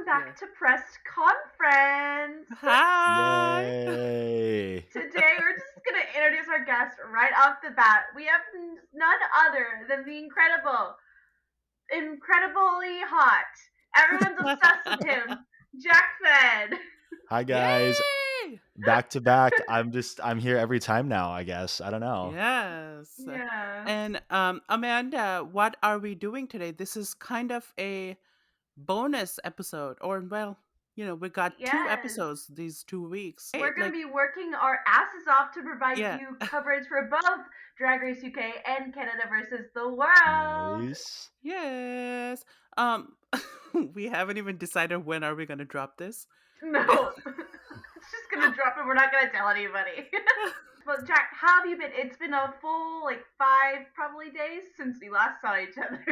welcome back to Press Conference. Hi. Yay! Today we're just gonna introduce our guest right off the bat. We have none other than the incredibly hot. Everyone's obsessed with him, JackFed. Hi guys, Yay! back to back. I'm here every time now. I guess I don't know. Yes. Yeah. And Amanda, what are we doing today? This is kind of a bonus episode, or well, we got two Yes. episodes these 2 weeks. We're gonna be working our asses off to provide Yeah. you coverage for both Drag Race UK and Canada versus the world. Nice. Yes. We haven't even decided when are we gonna drop this. No. It's just gonna drop and we're not gonna tell anybody. Well, Jack, how have you been? It's been a full 5 probably days since we last saw each other.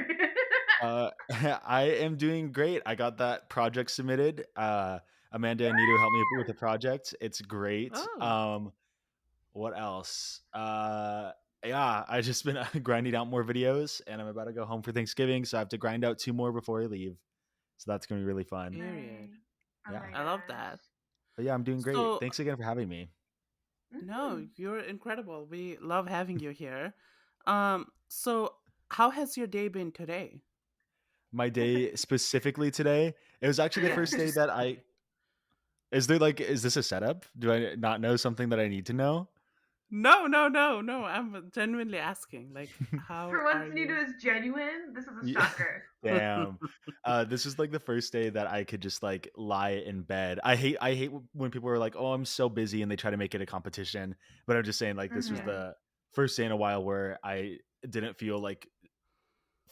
I am doing great. I got that project submitted. Amanda and Niru helped me with the project. It's great. Oh. What else? Yeah, I just been grinding out more videos, and I'm about to go home for Thanksgiving, so I have to grind out 2 more before I leave. So that's gonna be really fun. Period. Oh Yeah. my I love gosh. that. But yeah, I'm doing great. So- Thanks again for having me. No, you're incredible. We love having you here. So how has your day been today? My day specifically today, it was actually the first day that I. Is this a setup? Do I not know something that I need to know? No. I'm genuinely asking. Like, how For are once, you? Nito is genuine. This is a Yeah. shocker. Damn. This is the first day that I could just lie in bed. I hate when people are like, "Oh, I'm so busy," and they try to make it a competition. But I'm just saying, this was Mhm. the first day in a while where I didn't feel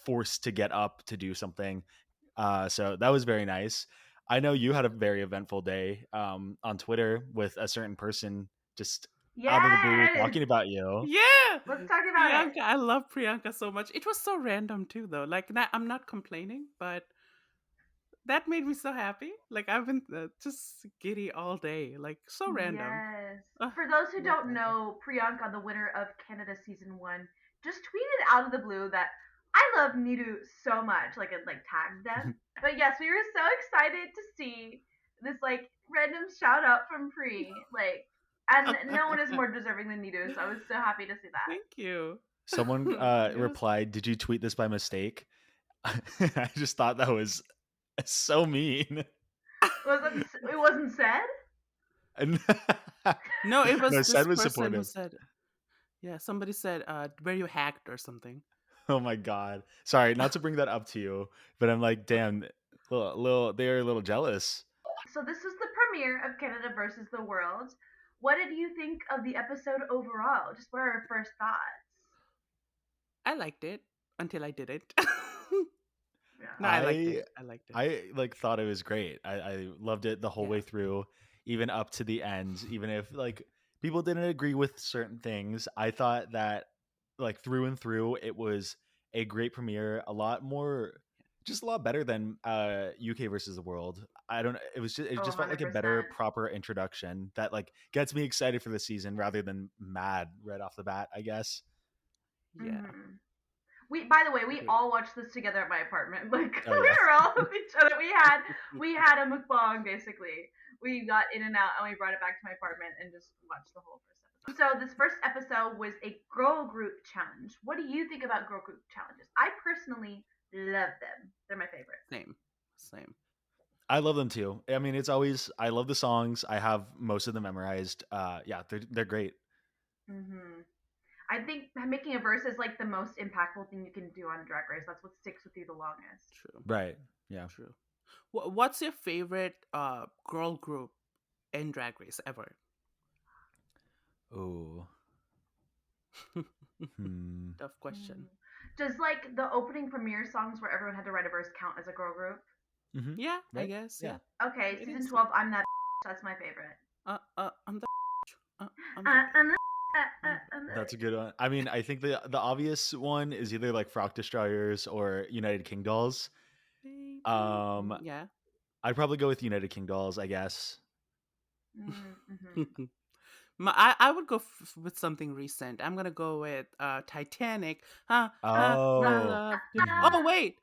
forced to get up to do something. So that was very nice. I know you had a very eventful day on Twitter with a certain person just out of the blue Yes! talking about you. Yeah. Let's talk about Priyanka, it. I love Priyanka so much. It was so random too, though. I'm not complaining, but that made me so happy. Like, I've been just giddy all day. Like, so random. Yes. Ugh, For those who love don't Priyanka. know, Priyanka, the winner of Canada Season 1, just tweeted out of the blue that I love Niru so much, it tagged them. But yes, we were so excited to see this random shout out from Pri. And no one is more deserving than Niru, so I was so happy to see that. Thank you. Someone Yes. replied, "Did you tweet this by mistake?" I just thought that was so mean. It wasn't said? No, it was No, this Sed was person who supportive. said, yeah, somebody said, were you hacked or something? Oh my god! Sorry, not to bring that up to you, but I'm like, damn, they're a little jealous. So this is the premiere of Canada versus the World. What did you think of the episode overall? Just what are our first thoughts? I liked it until I did it. Yeah. No, I liked it. I liked it. I thought it was great. I loved it the whole way through, even up to the end. Even if people didn't agree with certain things, I thought that through and through it was a great premiere. A lot more, just a lot better than UK versus the World. I don't. It was just felt like a better 100%. proper introduction that gets me excited for the season rather than mad right off the bat, I guess. Yeah. Mm-hmm. By the way, we Agreed. all watched this together at my apartment. Oh, we yeah. were all with each other. We had a mukbang basically. We got in and out and we brought it back to my apartment and just watched the whole first episode. So this first episode was a girl group challenge. What do you think about girl group challenges? I personally love them. They're my favorite. Same. I love them too. I mean, I love the songs. I have most of them memorized. Yeah, they're great. Mm-hmm. I think making a verse is the most impactful thing you can do on Drag Race. That's what sticks with you the longest. True. Right. Yeah. True. What's your favorite girl group in Drag Race ever? Oh. Tough question. Does the opening premiere songs where everyone had to write a verse count as a girl group? Mm-hmm. Yeah, Right? I guess. Yeah. Okay, It season is. 12. I'm that. That's my favorite. I'm the. That's a good one. I mean, I think the obvious one is either Frock Destroyers or United King Dolls. Yeah. I'd probably go with United King Dolls, I guess. Mm-hmm. I would go with something recent. I'm gonna go with Titanic. Oh. Oh wait,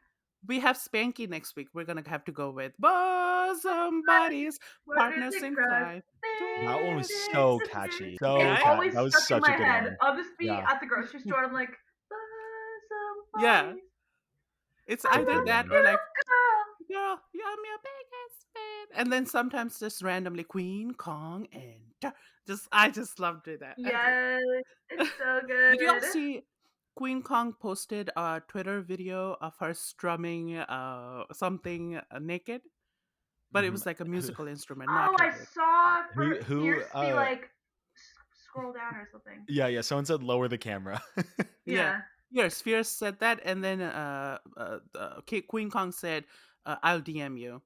We have Spanky next week. We're gonna have to go with bosom buddies, Partners partners in in crime. crime. That one was so catchy. So It's Right? cat. always That was stuck in such a my good head. one. I'll just be Yeah. at the grocery store and I'm like, bosom Yeah. buddies. It's I Such a either good love that one. or you, like, girl. girl, you're my biggest fan. And then sometimes just randomly Queen Kong and I just loved that. Yes, it's so Did you all good. see Queen Kong posted a Twitter video of her strumming something naked? But it Mhm. was like a musical instrument, Oh, not her I book. saw for Who Fierce be like, scroll down or something. yeah, someone said lower the camera. Yeah. Yeah. Fierce said that, and then Queen Kong said, "I'll DM you."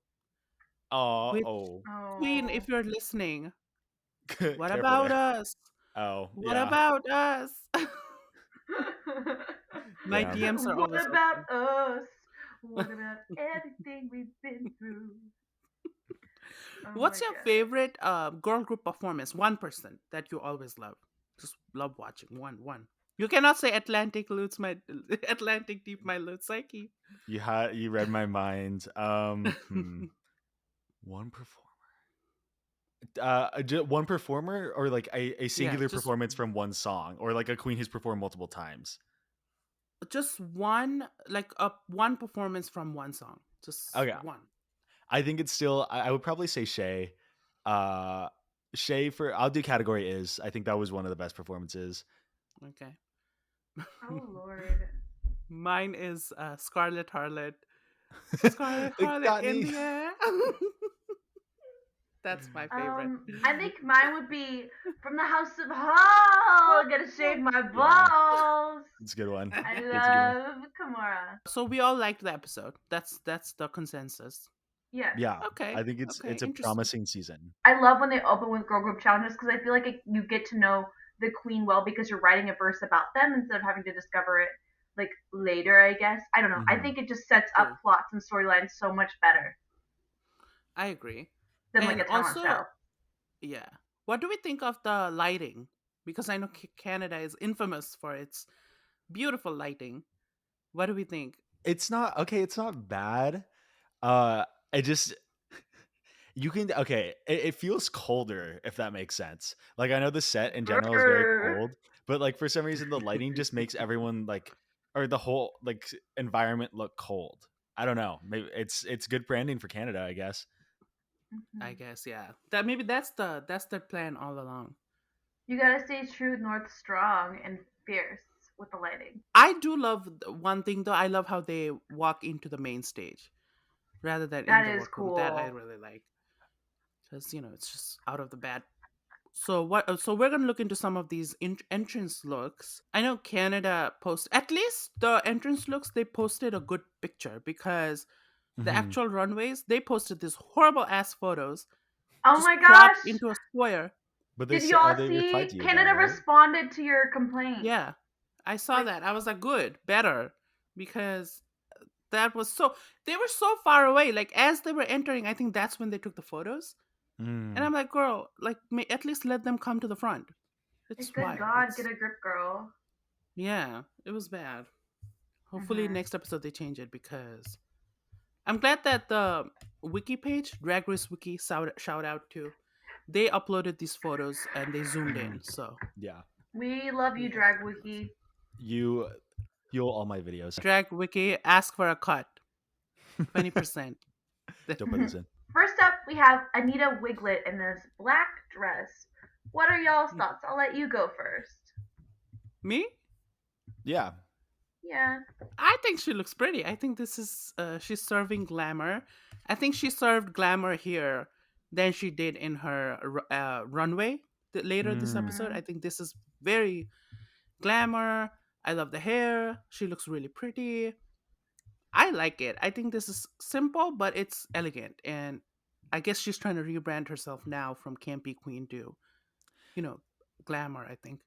Oh, Which, oh. Queen, Oh. if you're listening, what Careful about there. us? Oh, What yeah. about us? My Damn. DMs are What always about open. us? What about everything we've been through? Oh my What's your god. favorite girl group performance? One person that you always love, just love watching. One. You cannot say Atlantic loots my Atlantic deep my loot psyche. You read my mind. One performer. One performer or like a Yeah, singular performance from one song or like a queen who's performed multiple times. just one, like one performance from one song, just Okay. one. I think it's still I would probably say Shay. Shay for I'll do category is. I think that was one of the best performances. Okay. Oh lord. Mine is Scarlet Harlot. Scarlet It Harlot got in me. the air. That's my favorite. I think mine would be from the House of Hall. Gotta shave my balls. It's a good one. I It's a good one. love Kimura. So we all liked the episode. That's the consensus. Yes. Yeah. Okay. I think it's Okay. a Interesting. promising season. I love when they open with girl group challenges because I feel like you get to know the queen well because you're writing a verse about them instead of having to discover it like later. I guess I don't know. I Mhm. think it just sets True. up plots and storylines so much better I agree. than And like a talent also, show. yeah. What do we think of the lighting? Because I know Canada is infamous for its beautiful lighting. What do we think? It's not okay. It's not bad. I just you can okay. It feels colder if that makes sense. Like I know the set in general is very Brr. cold, but like for some reason the lighting just makes everyone like or the whole like environment look cold. I don't know. Maybe it's good branding for Canada, I guess. I guess, yeah. That maybe that's the plan all along. You gotta stay true north strong and fierce with the lighting. I do love one thing though. I love how they walk into the main stage rather than in That the is workroom. That I cool. really like because it's just out of the bat. So what? So we're gonna look into some of these entrance looks. I know Canada post at least the entrance looks. They posted a good picture because the Mhm. actual runways they posted these horrible ass photos, Oh just my cropped gosh! into a square. But Did y'all they replied see to you though, Canada right? responded to your complaint? Yeah, I saw Like, that. I was like, good, better, because that was so. They were so far away. Like as they were entering, I think that's when they took the photos. And Mm. I'm like, girl, like at least let them come to the front. It's good wild. God, get a grip, girl. Yeah, it was bad. Hopefully Mhm. next episode they change it because I'm glad that the wiki page, Drag Race Wiki, shout out to, they uploaded these photos and they zoomed in. So Yeah. We love you, yeah. Drag Wiki. You fuel all my videos. Drag Wiki, ask for a cut, 20%. Don't put this in. First up, we have Anita Wiglet in this black dress. What are y'all's thoughts? I'll let you go first. Me? Yeah. Yeah. I think she looks pretty. I think this is she's serving glamour. I think she served glamour here than she did in her runway later this Mm. episode. I think this is very glamour. I love the hair. She looks really pretty. I like it. I think this is simple, but it's elegant. And I guess she's trying to rebrand herself now from campy queen to, glamour, I think.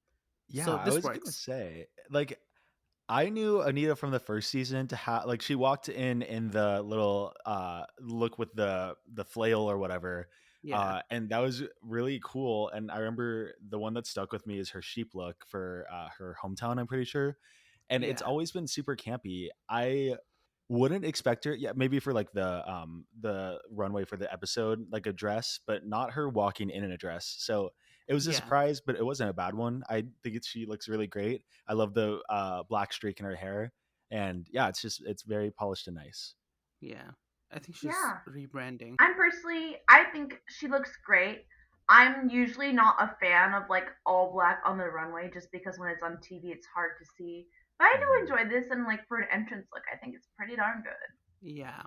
Yeah, So I this was gonna works. say, like, I knew Anita from the first season to have like she walked in the little look with the flail or whatever. Yeah. And that was really cool. And I remember the one that stuck with me is her sheep look for her hometown, I'm pretty sure. And it's Yeah. always been super campy. I wouldn't expect her. Yeah, maybe for like the runway for the episode, like a dress, but not her walking in a dress. So it was a Yeah, surprise, but it wasn't a bad one. I think she looks really great. I love the black streak in her hair, and yeah, it's very polished and nice. yeah. I think she's Yeah. rebranding. I think she looks great. I'm usually not a fan of like all black on the runway just because when it's on TV it's hard to see. But I do Mhm. enjoy this and like for an entrance look, I think it's pretty darn good. Yeah.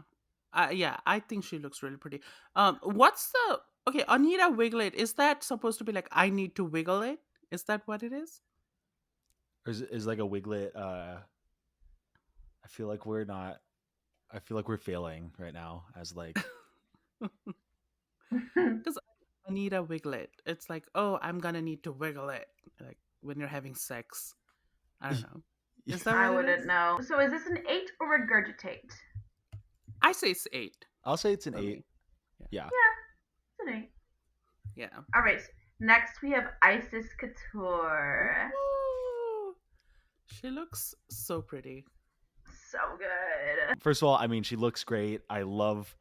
Yeah, I think she looks really pretty. What's the okay? Anita Wiglet, is that supposed to be like I need to wiggle it? Is that what it is? Or is like a wiglet. I feel like we're not. I feel like we're failing right now as like. Because Anita Wiglet, it's like, oh, I'm gonna need to wiggle it, like when you're having sex. I don't know. Is that I what it wouldn't is? know. So is this an 8 or regurgitate? I say it's 8 I'll say it's an for 8. me. Yeah, Yeah. Yeah, it's an 8. yeah. All right. Next we have Isis Couture. Ooh, she looks so pretty. So good. First of all, I mean, she looks great. I love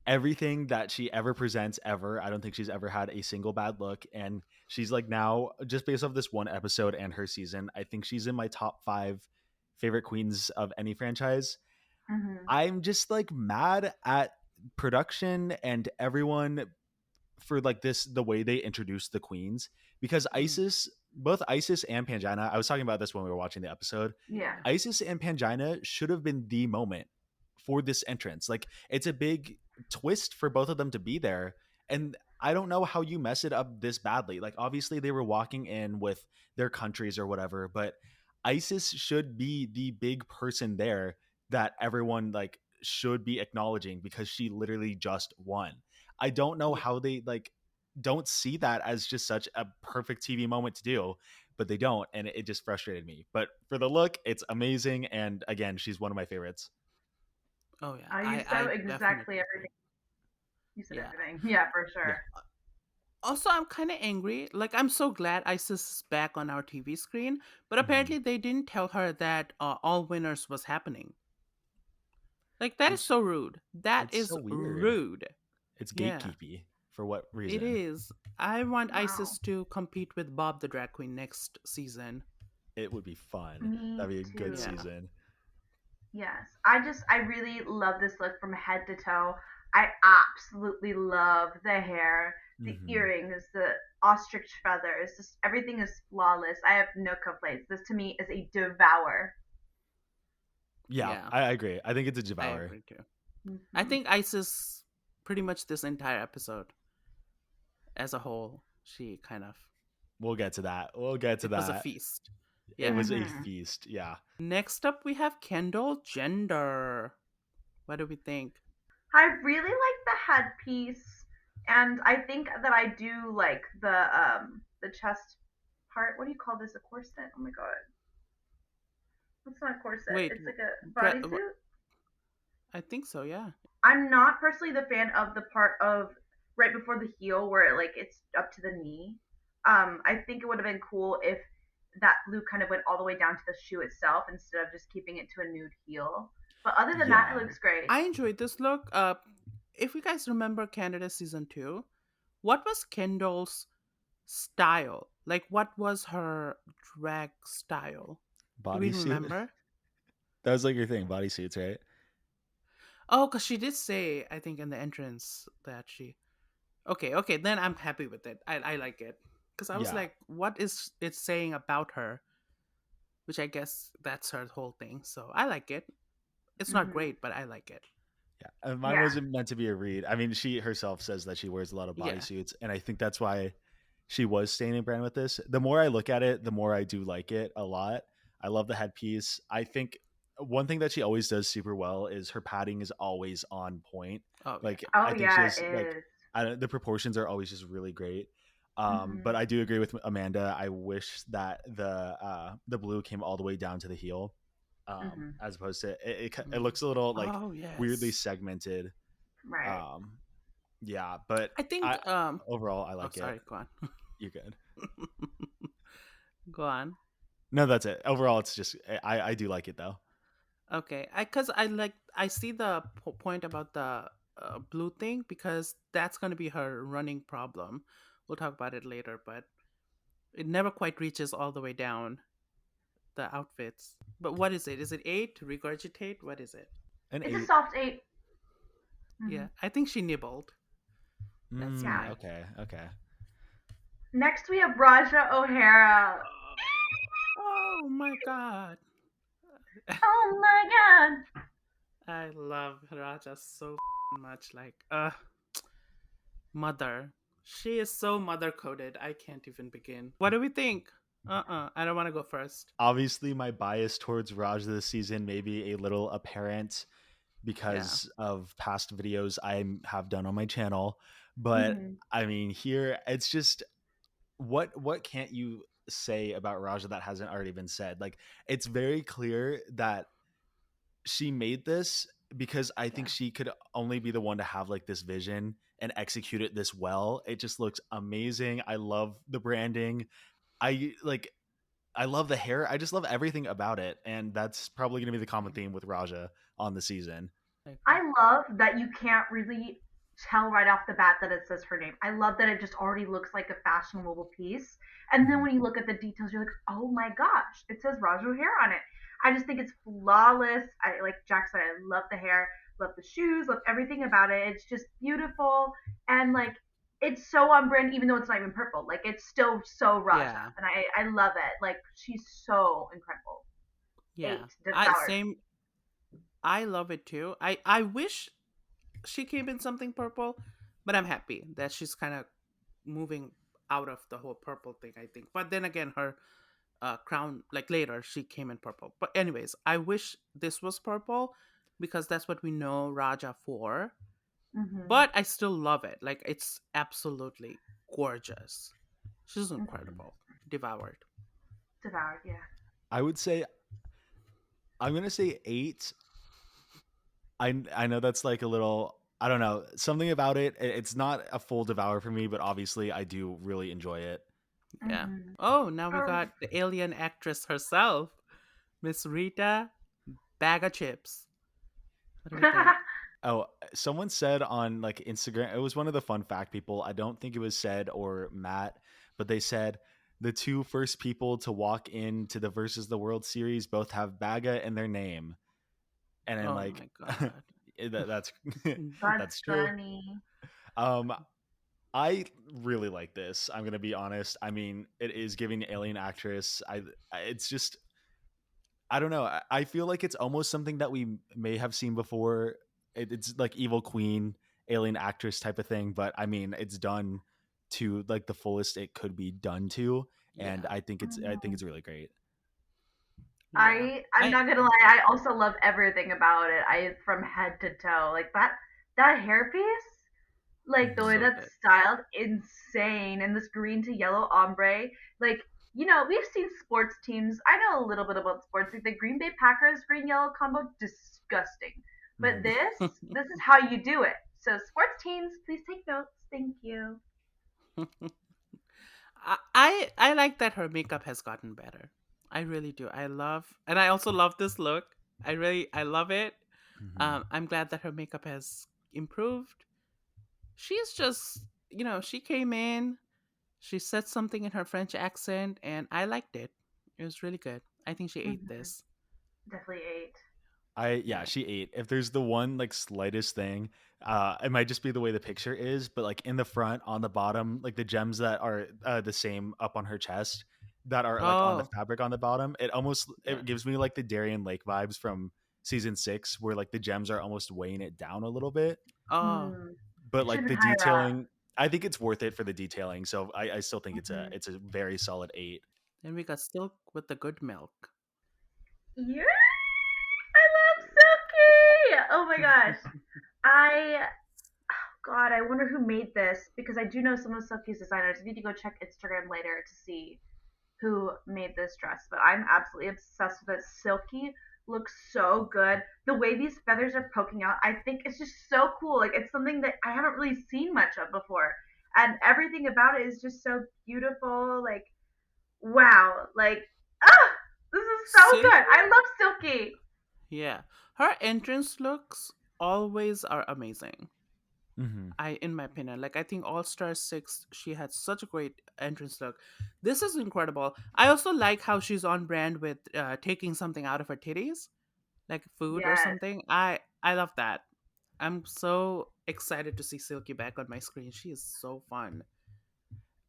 everything that she ever presents ever. I don't think she's ever had a single bad look. And she's like now, just based off this one episode and her season, I think she's in my top 5 favorite queens of any franchise. Hmm. I'm just like mad at production and everyone for like the way they introduced the queens, because Mm, both Isis and Pangina, I was talking about this when we were watching the episode. Yeah. yeah, Isis and Pangina should have been the moment for this entrance. Like it's a big twist for both of them to be there. And I don't know how you mess it up this badly. Like obviously they were walking in with their countries or whatever, but Isis should be the big person there that everyone like should be acknowledging because she literally just won. I don't know yeah. how they like don't see that as just such a perfect TV moment to do, but they don't, and it just frustrated me. But for the look, it's amazing, and again, she's one of my favorites. Oh yeah, You said I exactly definitely agree. everything. You said Yeah. everything. Yeah, for Yeah. sure. Also, I'm kind of angry. Like, I'm so glad Isis is back on our TV screen, but Mhm. apparently they didn't tell her that all winners was happening. Like, that is It's so rude. That it's is so weird. rude. It's Yeah, gatekeepy for what it reason? is. I want Wow. Isis to compete with Bob the Drag Queen next season. It would be fun. Me That'd be a good too. Yeah. season. Yes. I really love this look from head to toe. I absolutely love the hair, the Hmm. earrings, the ostrich feathers. Just everything is flawless. I have no complaints. This to me is a devour. Yeah, Yeah, I agree. I think it's a I devour. agree too. I Hmm. think Isis, pretty much this entire episode as a whole, she kind of, We'll get to that. We'll get to it was a that. feast. It Yeah. was a Hmm. feast. Yeah. Next up, we have Kendall Gender. What do we think? I really like the headpiece, and I think that I do like the chest part. What do you call this? A corset? Oh my god, it's not a corset. Wait, It's like a Brett, bodysuit. I think so, yeah. I'm not personally the fan of the part of right before the heel where it's up to the knee. I think it would have been cool if that blue kind of went all the way down to the shoe itself instead of just keeping it to a nude heel. But other than that, it Yeah. looks great. I enjoyed this look. If you guys remember Canada season 2, what was Kendall's style? Like, what was her drag style? Do we Bodysuit. remember? That was like your thing, bodysuits, right? Oh, because she did say, I think, in the entrance that she. Okay, then I'm happy with it. I like it. Because I was Yeah. like, what is it saying about her? Which I guess that's her whole thing. So I like it. It's not Hmm. great, but I like it. Yeah. And mine Yeah. wasn't meant to be a read. I mean, she herself says that she wears a lot of Yeah. bodysuits, and I think that's why she was staying in brand with this. The more I look at it, the more I do like it a lot. I love the headpiece. I think one thing that she always does super well is her padding is always on point. Oh, yeah. Like Oh I think she yeah, has it like is. the proportions are always just really great. But Hmm. I do agree with Amanda. I wish that the blue came all the way down to the heel, Hmm. as opposed to it Mm. looks a little like Oh, weirdly yes. segmented. Right. Um, yeah, but I think, I overall I oh, like it. sorry, go on. You're good. Go on. No, that's it. Overall, it's just I do like it though. Okay, cuz I see the point about the blue thing because that's going to be her running problem. We'll talk about it later, but it never quite reaches all the way down the outfits. But what is it? Is it 8 regurgitate? What is it? An It's a 8. soft 8. Yeah, Hmm. I think she nibbled. Let's Yeah. Mm, see. okay, okay. Next we have Raja O'Hara. Oh my god. Oh my god. I love Raja so much. Like, mother. She is so mother coded. I can't even begin. What do we think? I don't want to go first. Obviously, my bias towards Raj this season may be a little apparent Yeah. because of past videos have done on my channel. But Hmm. I mean, here it's just what can't you say about Raja that hasn't already been said? Like, it's very clear that she made this because I think Yeah. she could only be the one to have like this vision and execute it this well. It just looks amazing. I love the branding. I like I love the hair. I just love everything about it. And that's probably going to be the common theme with Raja on the season. I agree. I love that you can't really tell right off the bat that it says her name. I love that it just already looks like a fashionable piece. And then Mhm. when you look at the details, you're like, oh my gosh, it says Raja O'Hara on it. I just think it's flawless. I like Jack said, I love the hair, love the shoes, love everything about it. It's just beautiful and like it's so on brand, even though it's not even purple. Like it's still so Raja, Yeah. and I love it. Like she's so incredible. Yeah. 8 I devoured. same I love it too. I wish she came in something purple, but I'm happy that she's kind of moving out of the whole purple thing, I think. But then again, her crown, like later, she came in purple. But, anyways, I wish this was purple because that's what we know Raja for. Mm-hmm. But I still love it. Like, it's absolutely gorgeous. She's Mm-hmm. incredible. Devoured. Devoured. Yeah. I would say I'm going to say 8. I know that's like a little, I don't know, something about it. It's not a full devour for me, but obviously I do really enjoy it. Yeah. Mm-hmm. Oh, now we Oh, got the alien actress herself, Miss Rita Bag of Chips. What do we think? Oh, someone said on like Instagram, it was one of the fun fact people. I don't think it was said or Matt, but they said the two first people to walk into the Versus the World series both have Baga in their name. And then Oh like my god. that's that's that's true. funny. Um I really like this. I'm gonna be honest. I mean, it is giving alien actress. It's just I don't know. I feel like it's almost something that we may have seen before. It's like evil queen, alien actress type of thing. But I mean, it's done to like the fullest it could be done to, and Yeah. I think Mhm. it's really great. Yeah. I'm not gonna lie. I also love everything about it. I from head to toe. Like that hairpiece, like the Hmm. way So that's good. styled, insane. And this green to yellow ombre, like we've seen sports teams. I know a little bit about sports. Like the Green Bay Packers green yellow combo, disgusting. But Hmm. this is how you do it. So sports teams, please take notes. Thank you. I like that her makeup has gotten better. I really do. And I also love this look. I love it. Hmm. I'm glad that her makeup has improved. She's just, she came in, she said something in her French accent, and I liked it. It was really good. I think she ate Hmm. this. Definitely 8. Yeah, Yeah. she ate. If there's the one like slightest thing, it might just be the way the picture is, but like in the front, on the bottom, like the gems that are the same up on her chest, that are like on the Oh, fabric on the bottom, yeah. it gives me like the Darien Lake vibes from season 6, where like the gems are almost weighing it down a little bit. Oh, Hmm. But It should like have the been higher up. detailing, I think it's worth it for the detailing. So I still think Hmm. it's a very solid 8. then we got Silk with the good milk. Yeah, I love Silky. Oh my gosh. I God, I wonder who made this because I do know some of Silky's designers. I need to go check Instagram later to see who made this dress, but I'm absolutely obsessed with it. Silky looks so good. The way these feathers are poking out, I think it's just so cool. Like it's something that I haven't really seen much of before. And everything about it is just so beautiful. Like wow. Like ah, this is so good. Silky? I love Silky. Yeah. Her entrance looks always are amazing. Hmm. In my opinion, like I think All Star 6, she had such a great entrance look. This is incredible. I also like how she's on brand with taking something out of her titties, like food or Yes. something. I love that. I'm so excited to see Silky back on my screen. She is so fun.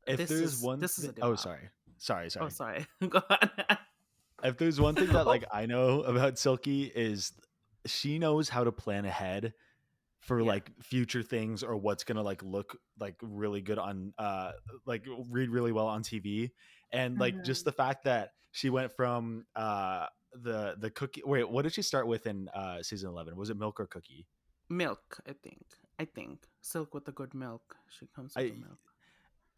If there's one This is thing, a oh, diva. Oh, sorry. sorry. Go on. If there's one thing that Oh, like I know about Silky is she knows how to plan ahead for yeah. like future things or what's gonna like look like really good on like read really well on TV. And like just Hmm. the fact that she went from the cookie, wait, what did she start with in season 11? Was it milk or cookie? Milk, I think. I think. Silk with the good milk. She comes with the I milk.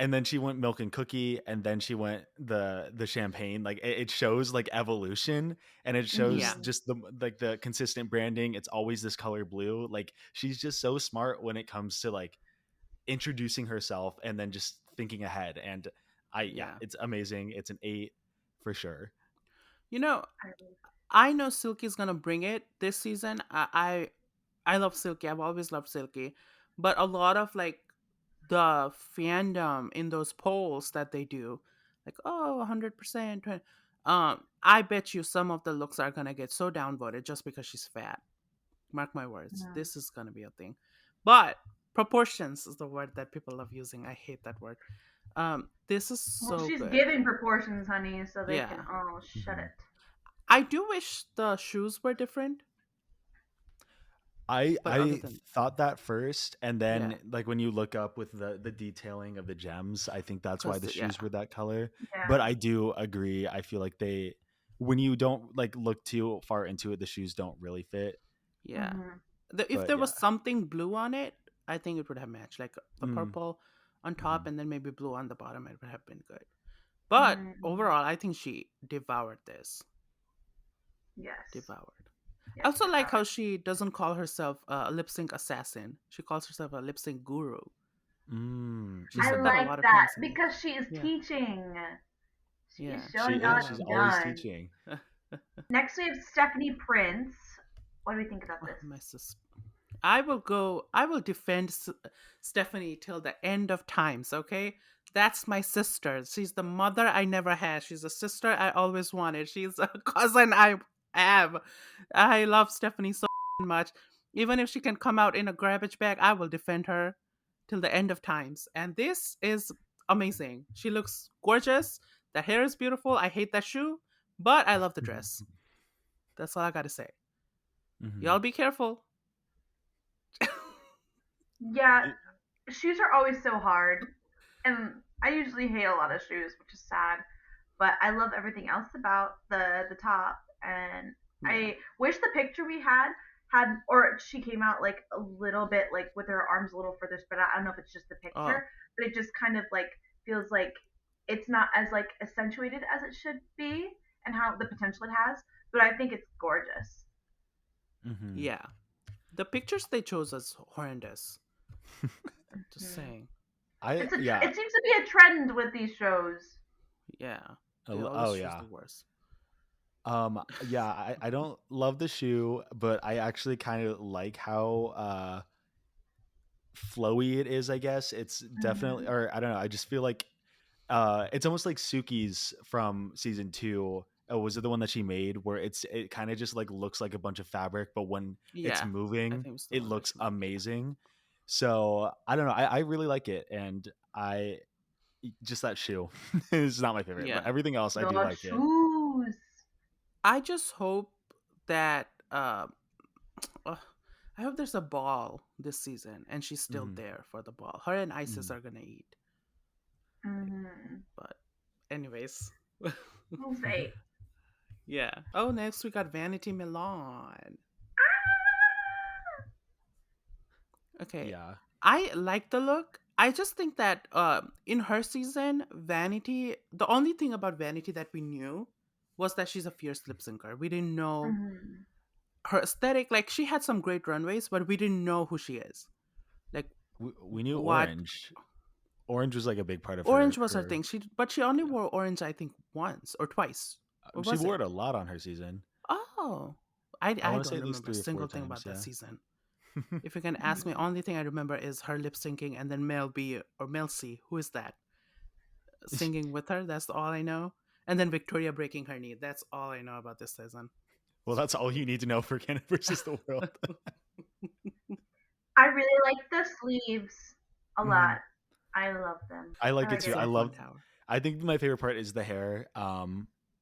And then she went milk and cookie, and then she went the champagne. Like it shows like evolution, and it shows Yeah. Hmm. just the like the consistent branding. It's always this color blue. Like she's just so smart when it comes to like introducing herself and then just thinking ahead. And yeah, Yeah. it's amazing. It's an 8 for sure. You know, I, I know Silky's gonna bring it this season. I love Silky. I've always loved Silky, but a lot of like the fandom in those polls that they do, like 100%. I bet you some of the looks are gonna get so downvoted just because she's fat. Mark my words. mm. This is gonna be a thing. But proportions is the word that people love using. I hate that word. This is Well, so she's good. giving proportions, honey, so they can Yeah. all shut Mhm. it. I do wish the shoes were different, but other I than thought that first, and yeah, then like when you look up with the detailing of the gems, I think that's why because the yeah, shoes were that color. But Yeah. I do agree. I feel like when you don't like look too far into it, the shoes don't really fit. yeah. Hmm. If But there was yeah. something blue on it, I think it would have matched. Like the Mm, purple on top mhm. and then maybe blue on the bottom. It would have been good. But Hmm. overall, I think she devoured this. Yes. Devoured. I Yes, also like how devoured. she doesn't call herself a lip sync assassin. She calls herself a lip sync guru. She I said that a Mhm. like lot of that times in the because she is yeah, teaching. She's yeah. showing I how love She's it's it. always done. teaching. Next, we have Stephanie Prince. What do we think about Oh, this? my sis. I will go. I will defend Stephanie till the end of times. Okay, that's my sister. She's the mother I never had. She's a sister I always wanted. She's a cousin I have. I love Stephanie so much. Even if she can come out in a garbage bag, I will defend her till the end of times. And this is amazing. She looks gorgeous. The hair is beautiful. I hate that shoe, but I love the dress. That's all I gotta say. Y'all Mhm. be careful. Yeah, shoes are always so hard, and I usually hate a lot of shoes, which is sad. But I love everything else about the top, and Yeah. I wish the picture we had, or she came out like a little bit like with her arms a little further spread out. I don't know if it's just the Oh, picture, but it just kind of like feels like it's not as like accentuated as it should be, and how the potential it has. But I think it's gorgeous. Mhm. yeah. The pictures they chose is horrendous. Just Hmm. saying. I yeah. It seems to be a trend with these shows. Yeah. They always Oh choose yeah. the worst. Yeah, I don't love the shoe, but I actually kind of like how flowy it is, I guess. It's definitely, Hmm. or I don't know, I just feel like it's almost like Suki's from season 2. Oh, was it the one that she made where it kind of just like looks like a bunch of fabric, but when it's Yeah. I moving, think it's the it one that looks she made. Yeah. amazing. So I don't know. I really like it, and I just that shoe is not my favorite, but Yeah. everything else I do The like it. shoes. I just hope that uh, I hope there's a ball this season and she's still Hmm. there for the ball. Her and Isis Hmm. are gonna eat. Hmm. But anyways. We'll say. Yeah. Oh, next we got Vanity Milan. Okay. Yeah. I like the look. I just think that in her season, Vanity, the only thing about Vanity that we knew was that she's a fierce lip syncer. We didn't know Hmm. her aesthetic. Like, she had some great runways, but we didn't know who she is. Like, We knew what Orange. Orange was like a big part of orange her was her her thing. But she only yeah. wore orange, I think, once or twice. Or She was wore it? it a lot on her season. Oh. I want to say don't at least remember a 3 or 4 single thing times. about that Yeah. season. If you can ask me, only thing I remember is her lip syncing and then Mel B or Mel C, who is that, singing with her. That's all I know. And then Victoria breaking her knee. That's all I know about this season. Well, that's all you need to know for Canada versus the World. I really like the sleeves a lot. Mhm. I love them. I like it like too. So I fun love. tower. I think my favorite part is the hair.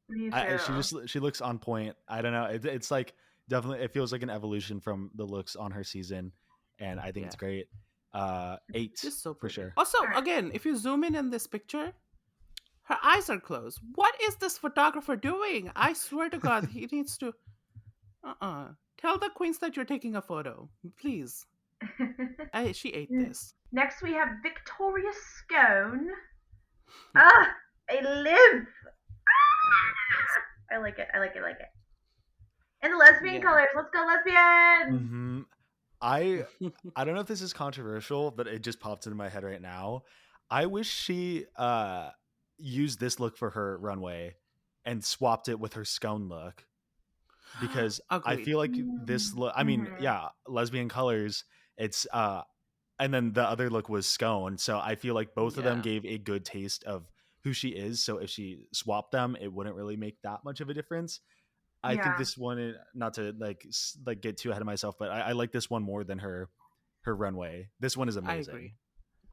Me She too. she looks on point. I don't know. It's like definitely it feels like an evolution from the looks on her season, and I think it's Yeah. great. 8 She's so for pretty. sure. Also, All right. again, if you zoom in this picture, her eyes are closed. What is this photographer doing? I swear to God, he needs to. Tell the queens that you're taking a photo, please. She ate this. Next we have Victoria Scone. Ah, I live. I love this. I like it. I like it. I like it. And the lesbian Yeah. colors. Let's go lesbians. Hmm. I don't know if this is controversial, but it just popped into my head right now. I wish she used this look for her runway and swapped it with her scone look, because I Agreed. feel like this look, I mean, Mm-hmm. yeah, lesbian colors, it's and then the other look was scone, so I feel like both of them Yeah, gave a good taste of who she is, so if she swapped them it wouldn't really make that much of a difference. I think Yeah. this one, not to like get too ahead of myself, but I like this one more than her runway. This one is I amazing. agree.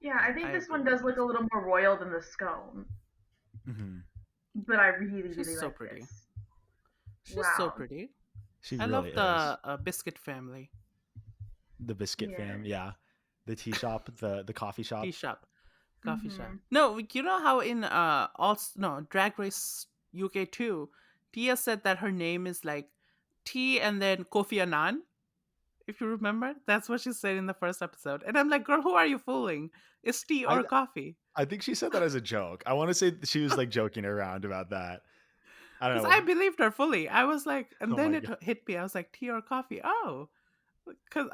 Yeah, I I think this agree one with does look this. a little more royal than the scone. Hmm. But I really, She's really so like pretty. this. She's so Wow. pretty. She I love really is. the Biscuit family. The biscuit Yeah. fam, yeah. The tea shop, the coffee Tea shop. shop, coffee shop. Mm-hmm. No, you know how in Drag Race UK 2, Tia said that her name is like T and then Kofi Annan. If you remember, that's what she said in the first episode. And I'm like, girl, who are you fooling? It's tea I or coffee? I think she said that as a joke. I want to say that she was like joking around about that. I don't Because know. I believed her fully. I was like, and Oh then my it god. hit me. I was like, tea or coffee? Oh, because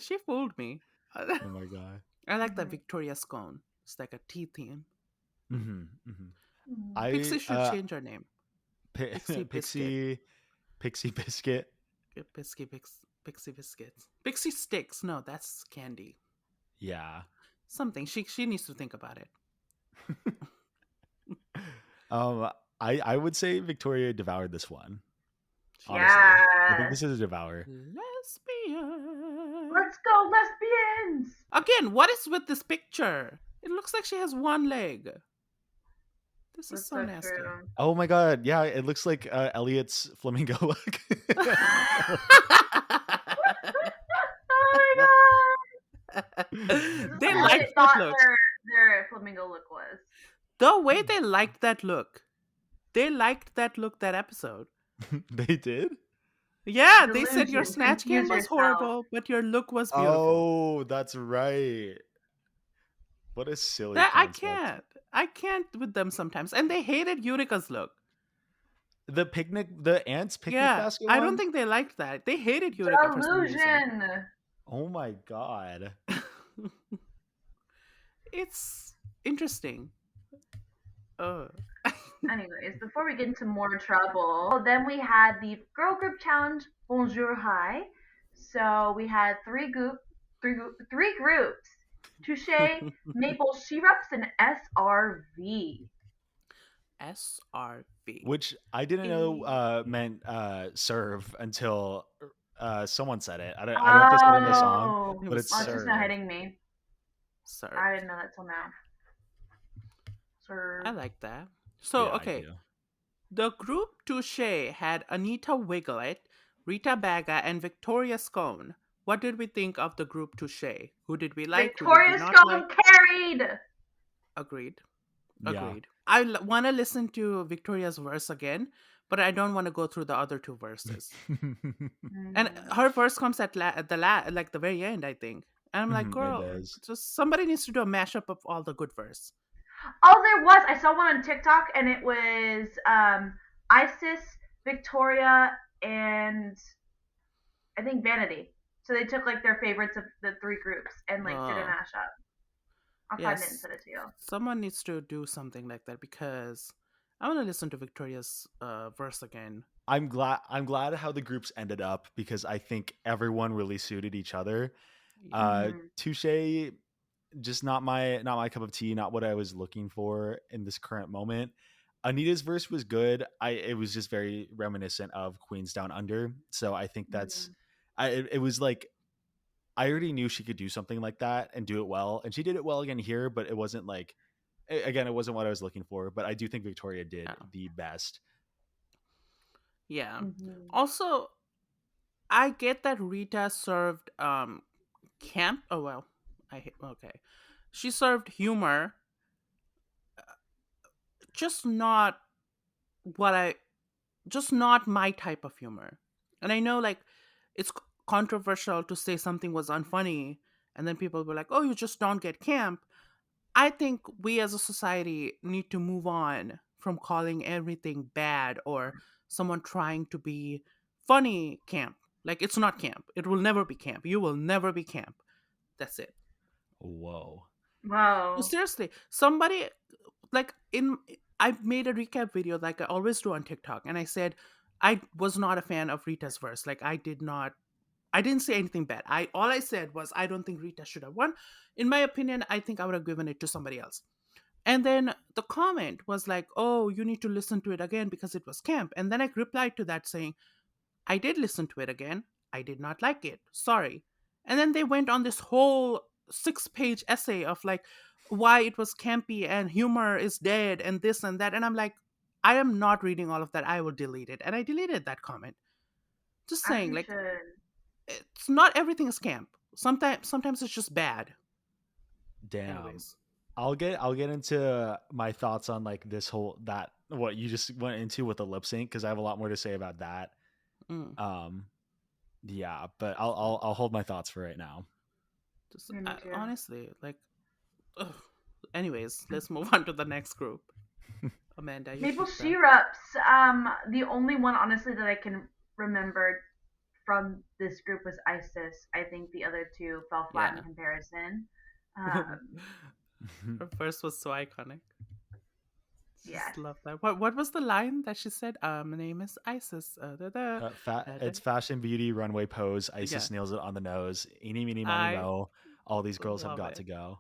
she fooled me. Oh my god. I like the Mm-hmm. Victoria scone. It's like a tea theme. Hmm. Hmm. Pixie I should change her name. Pixie Biscuit. Pixie biscuit. Pixie biscuits. Pixie sticks. No, that's candy. Yeah. Something. She needs to think about it. um, I would say Victoria devoured this one. Honestly, I think Yeah. this is a devour. Lesbian. Let's go lesbians. Again, what is with this picture? It looks like she has one leg. This is That's so so nasty. true. Oh my god, yeah, it looks like Elliot's flamingo look. Oh my god. This is They what liked Elliot that thought look. their flamingo look was. The way they liked that look. They liked that look that episode. They did? Yeah, they said your Delusion. snatch game Confuse was yourself. horrible, but your look was beautiful. Oh, that's right. What a silly That concept. I can't with them sometimes. And they hated Unica's look. The ants picnic Yeah, basket I don't one? think they liked that. They hated Utica for some reason. Delusion. Oh my god. It's interesting. Oh. Anyways, before we get into more trouble, then we had the girl group challenge Bonjour High. So we had three groups: Touche, Maple Syrups, and SRV. SRV. Which I didn't know meant serve until someone said it. I don't know if they said it in the song, Oh, It but was it's oh, it's served. just not serve. hitting me. Served. I didn't know that till now. Serve. I like that. So, Yeah, I okay. do. The group Touche had Anita Wiglet, Rita Baga, and Victoria Scone. What did we think of the group Touche? Who did we like? Who did we Victoria not Scone like? carried. Agreed. Yeah. Agreed. I want to listen to Victoria's verse again, but I don't want to go through the other two verses. And her verse comes at the very end, I think. And I'm like, It girl, does. just somebody needs to do a mashup of all the good verse. Oh, there was. I saw one on TikTok, and it was Isis, Victoria, and I think Vanity. So they took like their favorites of the three groups and like did a mashup. I'll find it and Yes, send it to you. someone needs to do something like that because I want to listen to Victoria's verse again. I'm glad how the groups ended up because I think everyone really suited each other. Touche, just not my cup of tea, not what I was looking for in this current moment. Anita's verse was good. It was just very reminiscent of Queens Down Under. So I think it was like I already knew she could do something like that and do it well, and she did it well again here. But it wasn't like again, it wasn't what I was looking for. But I do think Victoria did Yeah. the best. Yeah. Mm-hmm. Also, I get that Rita served camp. Oh well, okay. She served humor, just not what I just not my type of humor. And I know like it's controversial to say something was unfunny and then people were like, "Oh, you just don't get camp." I think we as a society need to move on from calling everything bad or someone trying to be funny camp. Like it's not camp. It will never be camp. You will never be camp. That's it. Whoa. No, Wow. seriously, somebody like in I made a recap video like I always do on TikTok, and I said I was not a fan of Rita's verse. Like I didn't say anything bad. I All I said was I don't think Rita should have won. In my opinion, I think I would have given it to somebody else. And then the comment was like, "Oh, you need to listen to it again because it was camp." And then I replied to that saying, "I did listen to it again. I did not like it. Sorry." And then they went on this whole 6-page essay of like why it was campy and humor is dead and this and that. And I'm like, I am not reading all of that. I will delete it. And I deleted that comment. Just As saying, you like, should. it's not everything is camp. Sometimes it's just bad. Damn. Anyways. I'll get into my thoughts on like this whole that what you just went into with the lip sync because I have a lot more to say about that. Mm. Um, yeah, but I'll hold my thoughts for right now. Just Yeah, me too. honestly, like, ugh. Anyways, let's move on to the next group. Amanda, you Maple picked them. syrups. The only one honestly that I can remember from this group was Isis. I think the other two fell flat in Yeah. comparison. Her Um, first was so iconic. yes. Just love that. What was the line that she said? My name is Isis. Da, da. It's fashion, beauty, runway pose. Yeah, Isis nails it on the nose. Eeny, meeny, miny, I mo. All these girls have love got it. to go.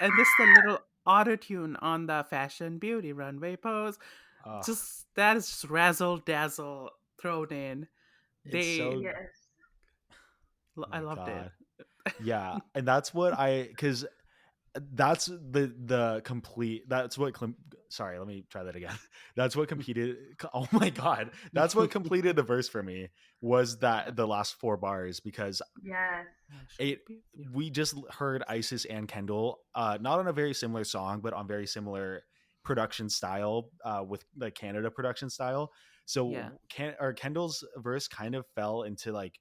And this the little auto tune on the fashion beauty runway pose. Oh, Just that is just razzle dazzle thrown in. it's They, so. Yes. Oh I my loved it. god. Yeah, and that's what because that's the complete that's what sorry, let me try that again. That's what competed. Oh my god, that's what completed the verse for me was Yeah, that the last four bars because Yes. fashion it beauty. we just heard Isis and Kendall not on a very similar song but on very similar production style with the Canada production style. So Yeah, Kendall's verse kind of fell into like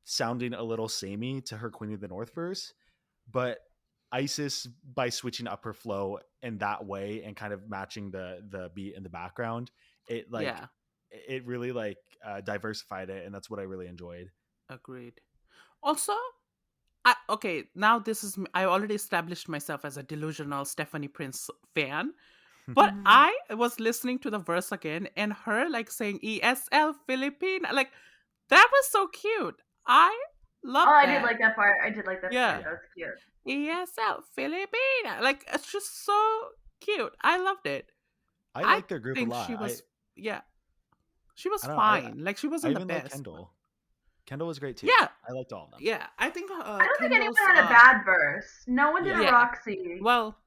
sounding a little samey to her Queen of the North verse, but Isis by switching up her flow in that way and kind of matching the beat in the background, it like yeah, it really like diversified it, and that's what I really enjoyed. agreed. Also, okay, now this is I already established myself as a delusional Stephanie Prince fan, but Hmm. I was listening to the verse again and her like saying ESL Philippine, like that was so cute. I Oh, love I did that. like that part. I did like that part. Yeah, That Yeah, was cute. ESL Philippine, like it's just so cute. I loved it. I I like their group a think lot. she was, yeah, she was I don't know. fine. Like she I wasn't the even like best, but Kendall. Kendall was great too. yeah, I liked all of them. yeah. I think I don't think Kendall's, anyone had a bad verse. No one did a Yeah, yeah. Roxy. Well,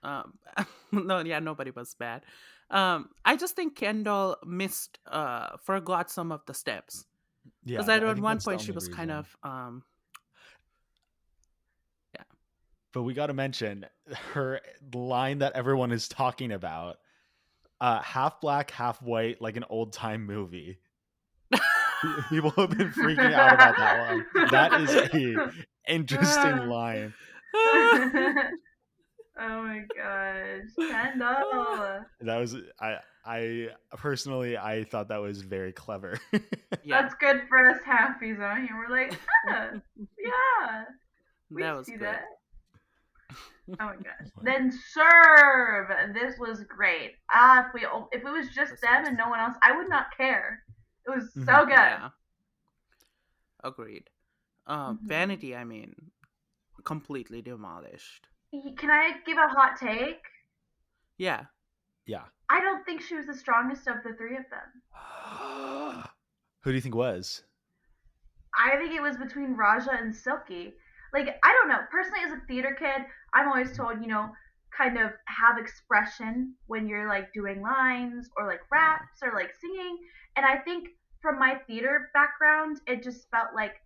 Um, no, yeah, nobody was bad. I just think Kendall forgot some of the steps because yeah. I at think one that's the point she only was kind reason. of, yeah, But we got to mention her line that everyone is talking about. Half black, half white, like an old time movie. People have been freaking out about that line. That is a interesting line. Oh my gosh, Kendall. That was I personally I thought that was very clever. yeah, That's good for us halfies on here. We're like, ah, yeah, we that was see good. that. Oh my gosh. Then serve. This was great. If it was just This them was and no one else, I would not care. It was Mhm. so good. yeah, agreed. Hmm. Vanity, I mean, completely demolished. Can I give a hot take? Yeah. Yeah. I don't think she was the strongest of the three of them. Who do you think was? I think it was between Raja and Silky. Like, I don't know. Personally, as a theater kid, I'm always told, kind of have expression when you're like doing lines or like Yeah. raps or like singing. And I think from my theater background, it just felt like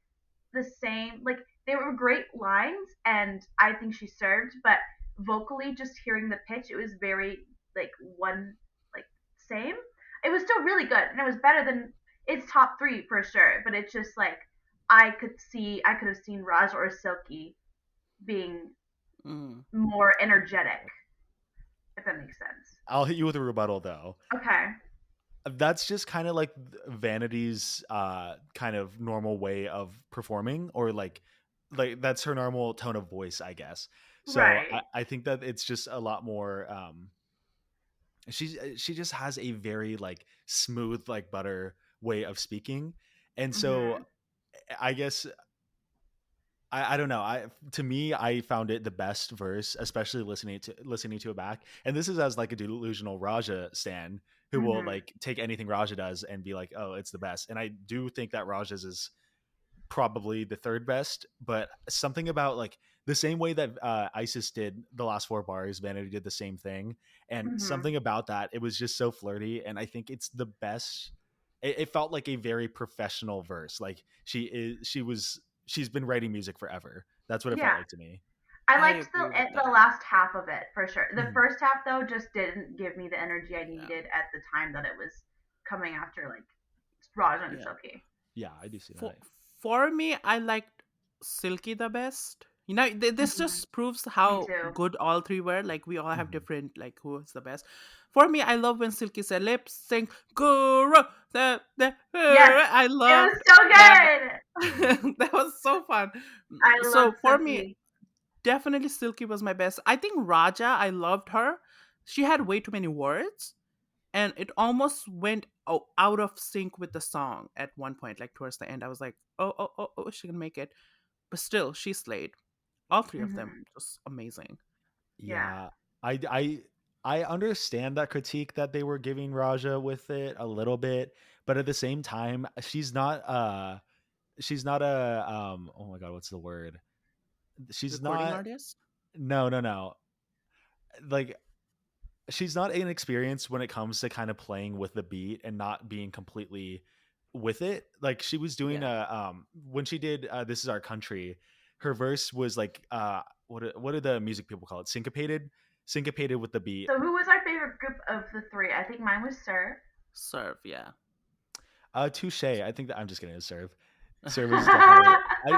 the same. Like, they were great lines, and I think she served, but vocally, just hearing the pitch, it was very like one, like, same. It was still really good, and it was better than its top three for sure. But it's just like I could have seen Raj or Silky being Mm. more energetic, if that makes sense. I'll hit you with a rebuttal though. Okay. That's just kind of like Vanity's kind of normal way of performing, or like that's her normal tone of voice, I guess. So Right. I think that it's just a lot more she just has a very like smooth like butter way of speaking. And so Mhm. I guess I don't know. I To me, I found it the best verse, especially listening to it back. And this is as like a delusional Raja stan who will Mhm. like take anything Raja does and be like, "Oh, it's the best." And I do think that Raja's is probably the third best, but something about like the same way that Isis did the last four bars, Vanity did the same thing, and Mhm. something about that, it was just so flirty, and I think it's the best. It felt like a very professional verse. Like she's been writing music forever. That's what it felt Yeah. like to me. I I liked agree with the that. last half of it for sure. The Mhm. first half though just didn't give me the energy I Yeah. needed at the time that it was coming after like Raja and Yeah. Silky. Yeah, I do see For that. for me, I liked Silky the best. This Hmm. just proves Me how too. good all three were. Like we all have Mhm. different like who's the best. For me, I love when Silky said lip sync guru. Yes, I it was loved so that. good. That was so fun. I So loved for me, Silky. definitely Silky was my best. I think Raja, I loved her. She had way too many words, and it almost went out of sync with the song at one point. Like towards the end, I was like, oh, she can make it. But still, she slayed. All three of them, Hmm. just amazing. Yeah. Yeah, I I I understand that critique that they were giving Raja with it a little bit, but at the same time, she's not a oh my god, what's the word? She's Recording not artist. no. Like she's not inexperienced when it comes to kind of playing with the beat and not being completely with it. Like she was doing Yeah, a when she did This Is Our Country, her verse was like what do the music people call it? Syncopated with the beat. So who was our favorite group of the three? I think mine was Sir. serve. Yeah, Touche. I think that I'm just gonna serve. Serve is definitely.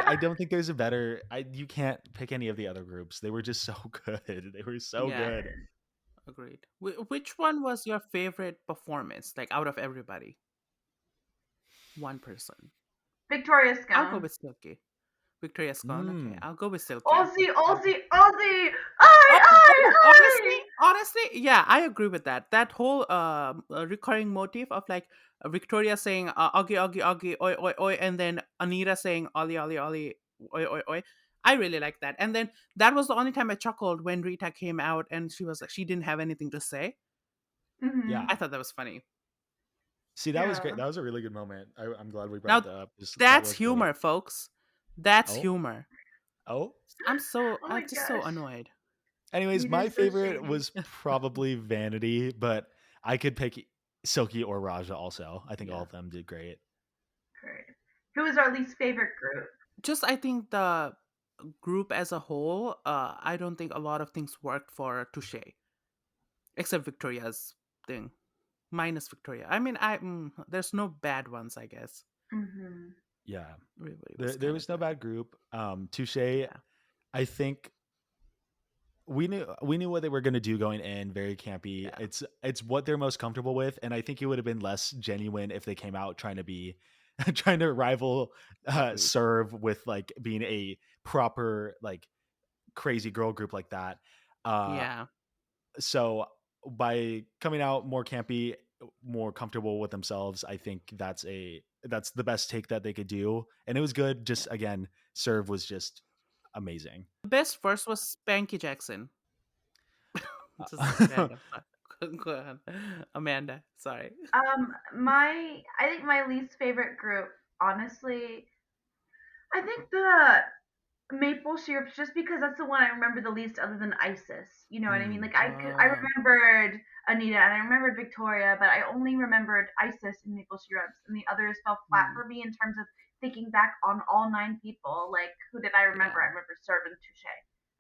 I don't think there's a better. You can't pick any of the other groups. They were just so good. They were so yeah, good. Good. agreed. Which one was your favorite performance? Like out of everybody, one person. Victoria I'll go Scone. with Silky. Victoria Scone. Okay, Mm. I'll go with Silky. Aussie, I'll go. Aussie, Aussie. Oi, oi, Honestly, oi. yeah, I agree with that. That whole recurring motif of like Victoria saying "Augie, Augie, Augie, oi, oi, oi," and then Anita saying "Ollie, Ollie, Ollie, oi, oi, oi." I really like that. And then that was the only time I chuckled when Rita came out and she was like, she didn't have anything to say. Yeah. Hmm. I thought that was funny. See, that was great. Yeah. That was a really good moment. I'm glad we brought Now that up. That that's was great. humor, folks. That's Oh, humor. oh. Oh I'm my just so gosh. annoyed. Anyways, Peter's my so favorite shady. was probably Vanity, but I could pick Silky or Raja also. I think all Yeah. of them did great. Great. Who was our least favorite group? Just I think the group as a whole, I don't think a lot of things worked for Touche, except Victoria's thing. Minus Victoria. I mean, there's no bad ones, I guess. Hmm. Yeah. Everybody was There kind of was no good. bad group. Touche, Yeah, I think we knew what they were going to do going in, very campy. yeah, It's what they're most comfortable with, and I think it would have been less genuine if they came out trying to be trying to rival agreed. serve with like being a proper like crazy girl group like that. Uh, Yeah. so by coming out more campy, more comfortable with themselves, I think that's the best take that they could do, and it was good. Yeah. Just again, Serve was just amazing. The best verse was Spanky Jackson. Just Uh, random. Go ahead. Amanda, sorry. I think my least favorite group, honestly, I think the maple syrups, just because that's the one I remember the least, other than Isis. You know what I mean? Like I Uh, remembered Anita and I remembered Victoria, but I only remembered Isis and maple syrups, and the others fell flat mm, for me in terms of thinking back on all 9 people. Like who did I remember? yeah. I remember Serve and Touche.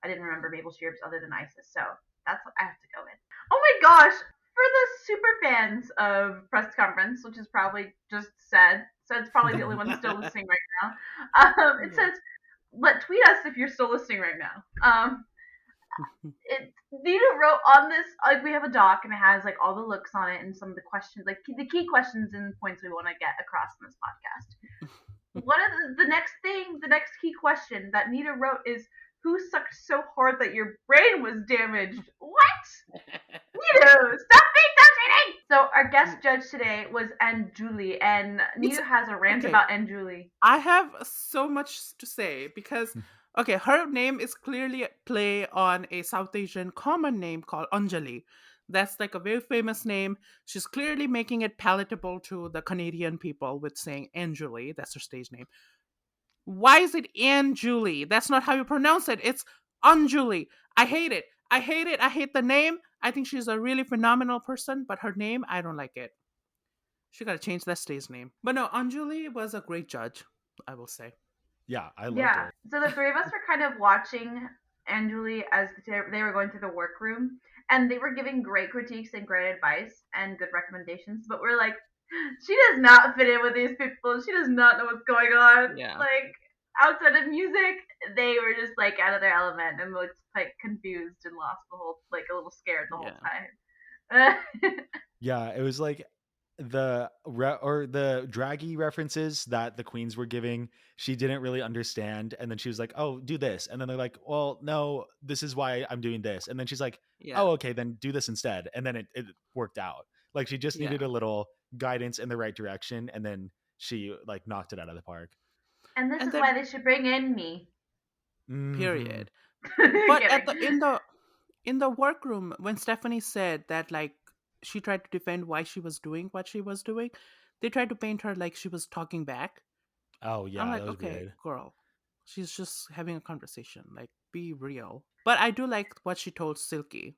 I didn't remember maple syrups other than Isis, so that's what I have to go with. Oh my gosh! For the super fans of press conference, which is probably just said, so it's probably the only one still listening right now. It Yeah. says, "Let tweet us if you're still listening right now." Nina wrote on this, like we have a doc and it has like all the looks on it and some of the questions, like the key questions and points we want to get across in this podcast. One of the next key question that Nita wrote is, "Who sucked so hard that your brain was damaged?" What? Nita, stop being toxic! So our guest judge today was Anjuli, and It's Nita has a rant okay. about Anjuli. I have so much to say because okay, her name is clearly a play on a South Asian common name called Anjali. That's like a very famous name. She's clearly making it palatable to the Canadian people with saying Anjali. That's her stage name. Why is it Anjuli? That's not how you pronounce it. It's Anjuli. I hate it. I hate it. I hate the name. I think she's a really phenomenal person, but her name, I don't like it. She gotta change that stage name. But no, Anjuli was a great judge, I will say. Yeah, I loved Yeah. her. So the three of us were kind of watching Anjuli as they were going through the workroom, and they were giving great critiques and great advice and good recommendations. But we're like, she does not fit in with these people. She does not know what's going on. Yeah. Like outside of music, they were just like out of their element and looked like confused and lost the whole, like a little scared the whole Yeah. time. Yeah, it was like the draggy references that the queens were giving, she didn't really understand, and then she was like, "Oh, do this," and then they're like, "Well, no, this is why I'm doing this," and then she's like, Yeah. "Oh, okay, then do this instead," and then it worked out. Like she just needed Yeah. a little guidance in the right direction, and then she like knocked it out of the park. And this And is why then they should bring in me. Hmm. period. But at Kidding. the in the workroom when Stephanie said that like she tried to defend why she was doing what she was doing, they tried to paint her like she was talking back. Oh I'm yeah, that like, was okay, weird. girl. She's just having a conversation. Like, be real. But I do like what she told Silky,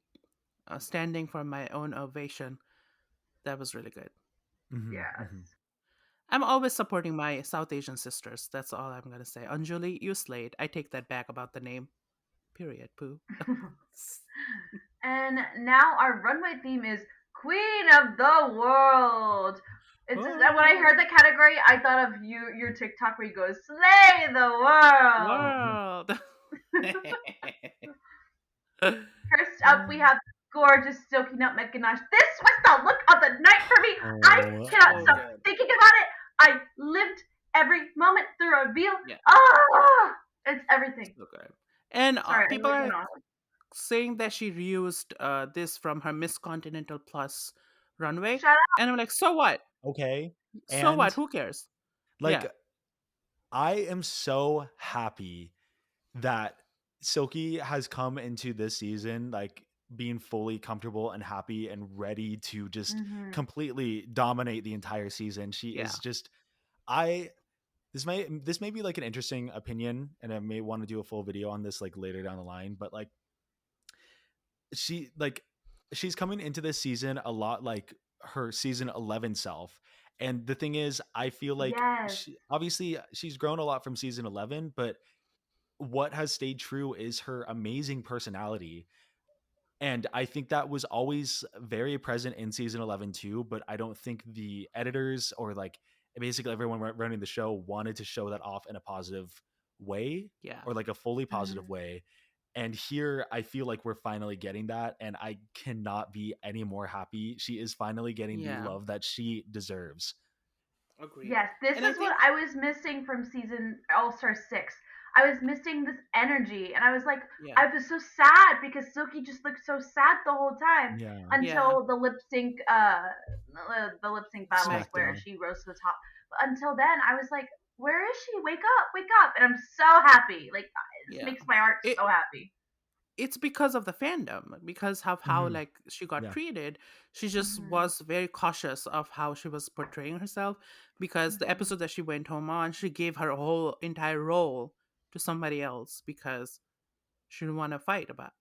standing for my own ovation. That was really good. Hmm, Yes. hmm. I'm always supporting my South Asian sisters. That's all I'm gonna say. Anjali, you slayed. I take that back about the name. Period. Pooh. And now our runway theme is Queen of the World. It's just, and when I heard Oh, the category, I thought of your TikTok where you go, Slay the World. world. First up, we have gorgeous Silky Nutmeg Ganache. This was the look of the night for me. I Oh, cannot So stop good. thinking about it. I lived every moment, the reveal. Yeah, Ah, it's everything. so good. And Sorry, people anyway, are went on. saying that she reused this from her Miss Continental Plus runway, Shut and I'm like, so what? okay. So what? And Who cares? like Yeah, I am so happy that Silky has come into this season like being fully comfortable and happy and ready to up. just Mm-hmm. completely dominate the entire season. She yeah, is just I this may be like an interesting opinion, and I may want to do a full video on this like later down the line, but like she like she's coming into this season a lot like her season 11 self. And the thing is, I feel like Yes. she obviously she's grown a lot from season 11, but what has stayed true is her amazing personality. And I think that was always very present in season 11 too, but I don't think the editors or like basically everyone running the show wanted to show that off in a positive way, yeah, or like a fully positive Mm. way. And here I feel like we're finally getting that, and I cannot be any more happy. She is finally getting the yeah. love that she deserves. Agreed. Yes, this And I is what think I was missing from season All Star 6. I was missing this energy, and I was like, Yeah. I was so sad because Silky just looked so sad the whole time Yeah. Yeah. until the lip sync battles where SmackDown. she rose to the top. But until then, I was like, where is she? Wake up! And I'm so happy. Like this Yeah. makes my heart It so happy. it's because of the fandom, because of how Hmm. like she got Yeah. treated. She just Mhm. was very cautious of how she was portraying herself, because the Mhm. episode that she went home on, she gave her whole entire role to somebody else because she didn't want to fight about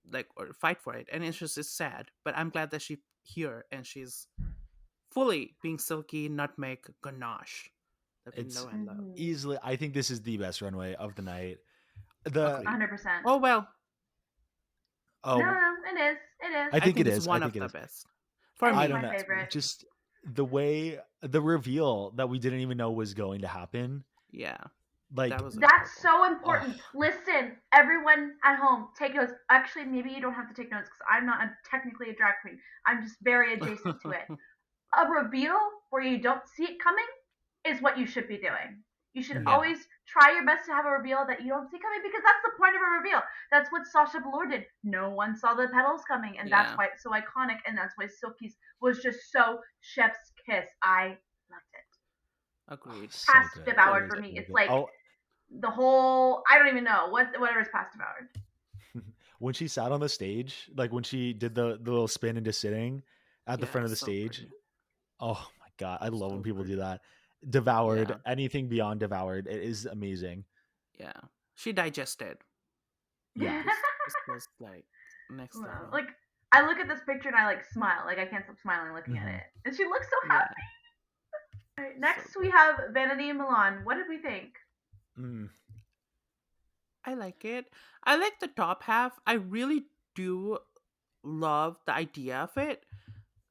like or fight for it, and it's sad. But I'm glad that she's here and she's fully being Silky, Nutmeg, Ganache that we It's know and love. Mhm. easily. I think this is the best runway of the night. The 100%. Oh well, No, no, oh, no, it is. It is. I I think think it it's is. I one think of it the is. best for It's I me. don't my know. It's me. favorite. Just the way the reveal that we didn't even know was going to happen. Yeah, that Like, was That's incredible. so oh, important. Listen, everyone at home, take notes. Actually, maybe you don't have to take notes because I'm not technically a drag queen. I'm just very adjacent to it. A reveal where you don't see it coming is what you should be doing. You should Yeah, yeah, always try your best to have a reveal that you don't see coming because that's the point of a reveal. That's what Sasha Velour did. No one saw the petals coming, and that's yeah, why it's so iconic, and that's why Silky's was just so chef's kiss. I loved it. agreed. so Past good. So It devoured is for good. me. so It's good. like Oh, the whole I don't even know whatever's past devoured. when she sat on the stage, like when she did the little spin into sitting at the Yeah, front of the so stage. pretty. Oh my god, I love when So people do pretty. that. Devoured, Yeah, anything beyond devoured, it is amazing. yeah. She digested. Yeah. This was like next Wow. level. Like I look at this picture and I like smile. Like I can't stop smiling looking at Hmm. it. And she looks so Yeah, happy. All right, so next we good. have Vanity and Milan. What did we think? Mm. I like it. I like the top half. I really do love the idea of it.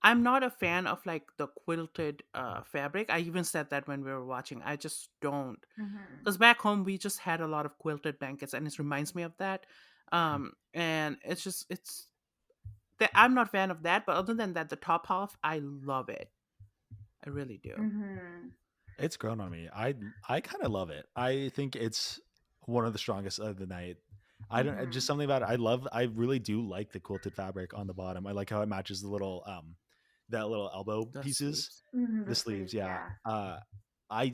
I'm not a fan of like the quilted fabric. I even said that when we were watching. I just don't, Mm-hmm. because back home we just had a lot of quilted blankets, and it reminds me of that. And it's that I'm not a fan of that. But other than that, the top half, I love it. I really do. Mm-hmm. It's grown on me. I kind of love it. I think it's one of the strongest of the night. I don't Mm-hmm. just something about it. I really do like the quilted fabric on the bottom. I like how it matches the little that little elbow The pieces, sleeves. Mm-hmm. The the sleeves, sleeves, yeah. yeah. I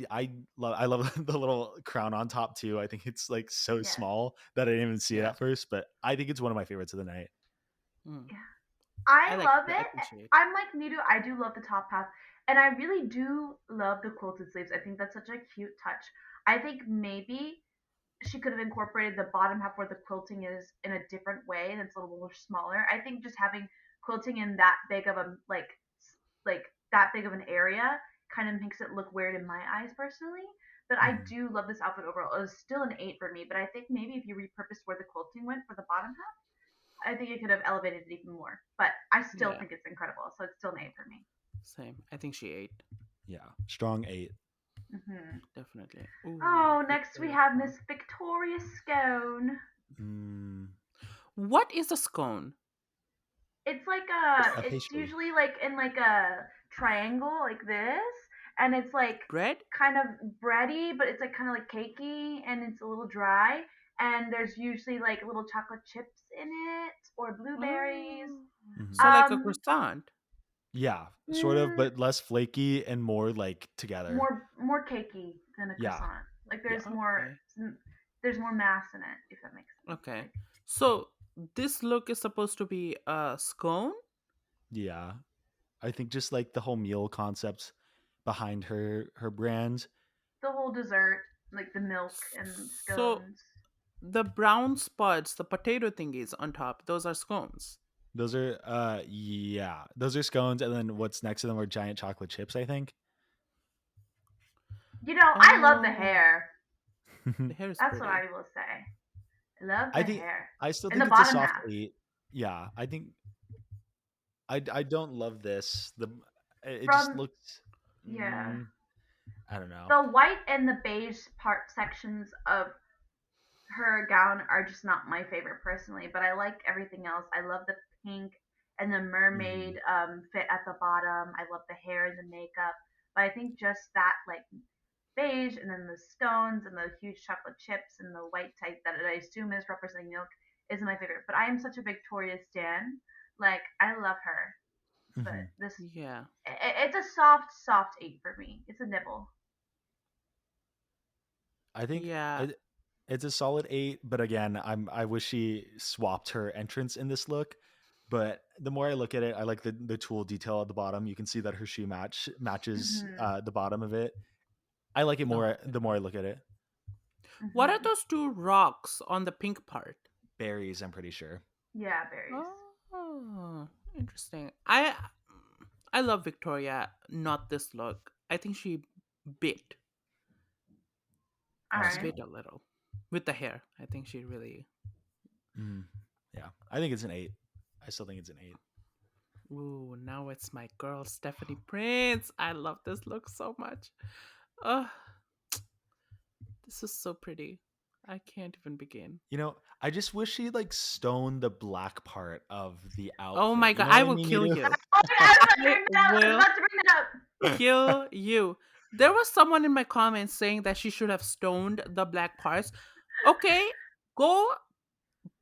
love the little crown on top too. I think it's like so Yes. small that I didn't even see it Yeah. at first, but I think it's one of my favorites of the night. Mm. Yeah. I I like love it. I it. appreciate it. I'm like Nidu. I do love the top half, and I really do love the quilted sleeves. I think that's such a cute touch. I think maybe she could have incorporated the bottom half where the quilting is in a different way and it's a little more smaller. I think just having quilting in that big of a like that big of an area kind of makes it look weird in my eyes personally. But I Mhm. do love this outfit overall. It was still an 8 for me, but I think maybe if you repurposed where the quilting went for the bottom half, I think it could have elevated it even more. But I still Yeah. think it's incredible, so it's still an 8 for me. Same. I think she ate. Yeah, strong 8. Definitely. Ooh, Oh, next we Victoria have Scone. Miss Victoria Scone. Mm, What is a scone? It's like a it's pastry. usually like in like a triangle like this, and it's like Bread? kind of bready, but it's like kind of like cakey, and it's a little dry. And there's usually like little chocolate chips in it or blueberries. Oh. Mhm. So like a Um, croissant. Yeah, sort of, mm, but less flaky and more like together. more cakey than a Yeah, croissant. Like yeah, Okay. there's more mass in it, if that makes sense. Okay. Like So this look is supposed to be a scone? yeah. I think just like the whole meal concept behind her brand. the whole dessert, like the milk and So scones. the brown spuds, the potato thingies on top, those are scones. Those are yeah, those are scones, and then what's next to them are giant chocolate chips, I think. You know, I love the Oh, hair. the hair is That's what pretty. I will say. I love I the think hair. I still And the think it's a bottom soft half. 8. Yeah, I think I don't love this. It just From looks yeah. mm, I don't know. The white and the beige part sections of her gown are just not my favorite personally, but I like everything else. I love the pink and the Mhm. mermaid fit at the bottom. I love the hair and the makeup. But I think just that like beige, and then the stones and the huge chocolate chips and the white type that I assume is representing milk is my favorite. But I am such a Victoria stan. Like I love her, but Mhm. this Yeah. it's a soft 8 for me. It's a nibble. I think Yeah. it's a solid 8, but again, I wish she swapped her entrance in this look. But the more I look at it, I like the tool detail at the bottom. You can see that her shoe matches Mhm. the bottom of it. I like it more Okay. the more I look at it. What are Mhm. those two rocks on the pink part? Berries, I'm pretty sure. Yeah, berries. Oh, interesting. I love Victoria, not this look. I think she bit All Oh, right. same. bit a little with the hair. I think she really. Mm, yeah, I think it's an 8. I still think it's an 8. Ooh, now it's my girl Stephanie Prince. I love this look so much. Oh, this is so pretty. I can't even begin. You know, I just wish she like stoned the black part of the Oh outfit. my You god, know I what I will mean, kill Niru? you. Oh, yeah, I was about to I bring that up. I was will about to bring that up. kill you. There was someone in my comments saying that she should have stoned the black parts. Okay, go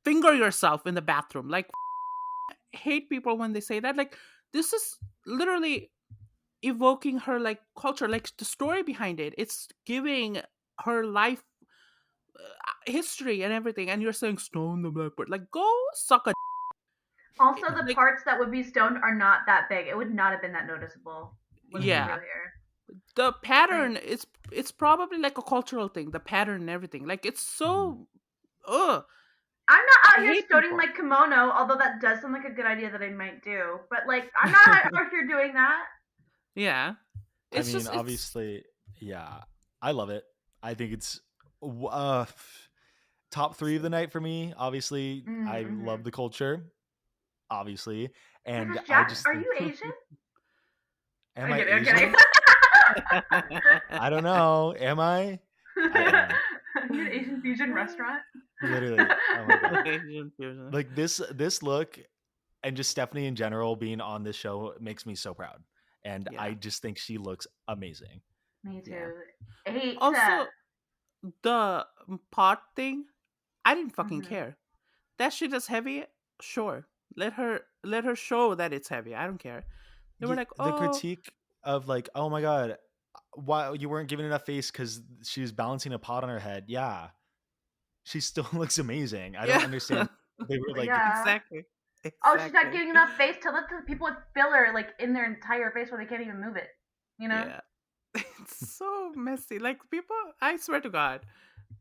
finger yourself in the bathroom. Like, hate people when they say that. Like, this is literally evoking her like culture, like the story behind it. It's giving her life history and everything. And you're saying stone the black part. Like, go suck a. Also, the Like, parts that would be stoned are not that big. It would not have been that noticeable. Let's be Mhm. real yeah. here. The pattern Like, it's probably like a cultural thing, the pattern and everything, like it's Mhm. so ugh. I'm not I out here hate stoning people. my kimono, although that does sound like a good idea that I might do. But like, I'm not out here doing that. Yeah, I it's mean, just it's obviously, yeah, I love it. I think it's top 3 of the night for me. Obviously, I Mm-hmm. love the culture, obviously, Oh my and gosh, I Jack, just are think, you Asian? am I'm I kidding. I'm kidding. Asian? I don't know. Am I? I am. You're an Asian fusion restaurant. Literally. Oh my god. Asian fusion. Like this look and just Stephanie in general being on this show makes me so proud. And I Yeah, just think she looks amazing. Me yeah. too. 8. Also, the pot thing, I didn't fucking Mm-hmm. care. That shit is heavy. Sure, let her show that it's heavy. I don't care. They were Yeah, like, the oh critique of like, oh my god, why you weren't giving enough face because she was balancing a pot on her head. Yeah, she still looks amazing. I don't yeah. understand. They were like, Yeah. Exactly, Oh, she's not exactly. getting enough face to let the people with filler like in their entire face where they can't even move it. You know? Yeah. It's so messy. Like, people, I swear to God.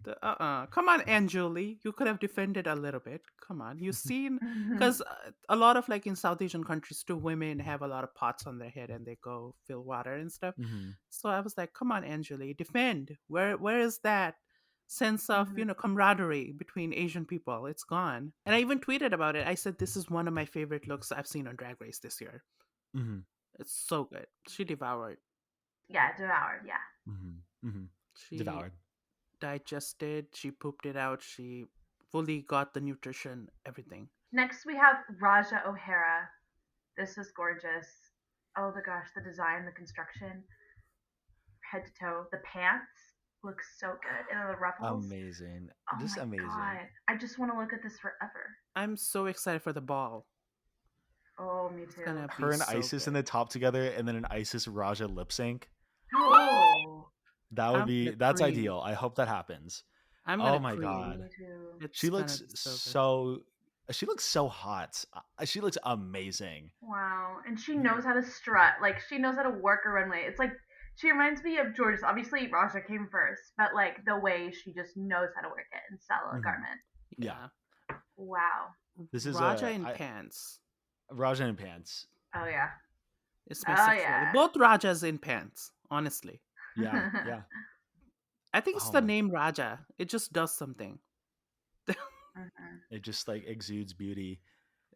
Come on, Anjuli. You could have defended a little bit. Come on. You seen, because a lot of, like, in South Asian countries too, women have a lot of pots on their head and they go fill water and stuff. mhm, So I was like, come on, Anjuli, defend. Where is that sense of, Mhm. camaraderie between Asian people? It's gone. And I even tweeted about it. I said, this is one of my favorite looks I've seen on Drag Race this year. mhm, It's so good. She devoured. Yeah, devoured. Yeah. mhm, mhm. She Devoured. digested, she pooped it out, she fully got the nutrition, everything. Next we have Raja O'Hara. This is gorgeous. Oh my gosh, the design, the construction, head to toe, the pants look so good, and then the ruffles. Amazing. Oh Just my amazing. god, I just want to look at this forever. I'm so excited for the ball. Oh, me It's too. gonna be Her and so Isis in good. the top together, and then an Isis Raja lip sync. Oh, That would I'm be gonna that's cream. ideal. I hope that happens. I'm Oh gonna my cream. god. me too. It's She gonna looks be so good. so she looks so hot. She looks amazing. Wow, and she knows how to strut. Like she knows how to work a runway. It's like she reminds me of George's. Obviously, Raja came first, but like the way she just knows how to work it and sell a Mhm. garment. Yeah. Yeah. Wow. This is Raja a in pants. Raja in pants. Oh yeah. It's my Oh sexuality. yeah. Both Rajas in pants, honestly. Yeah, yeah. I think it's Oh the my. name Raja. It just does something. Mhm. It just like exudes beauty.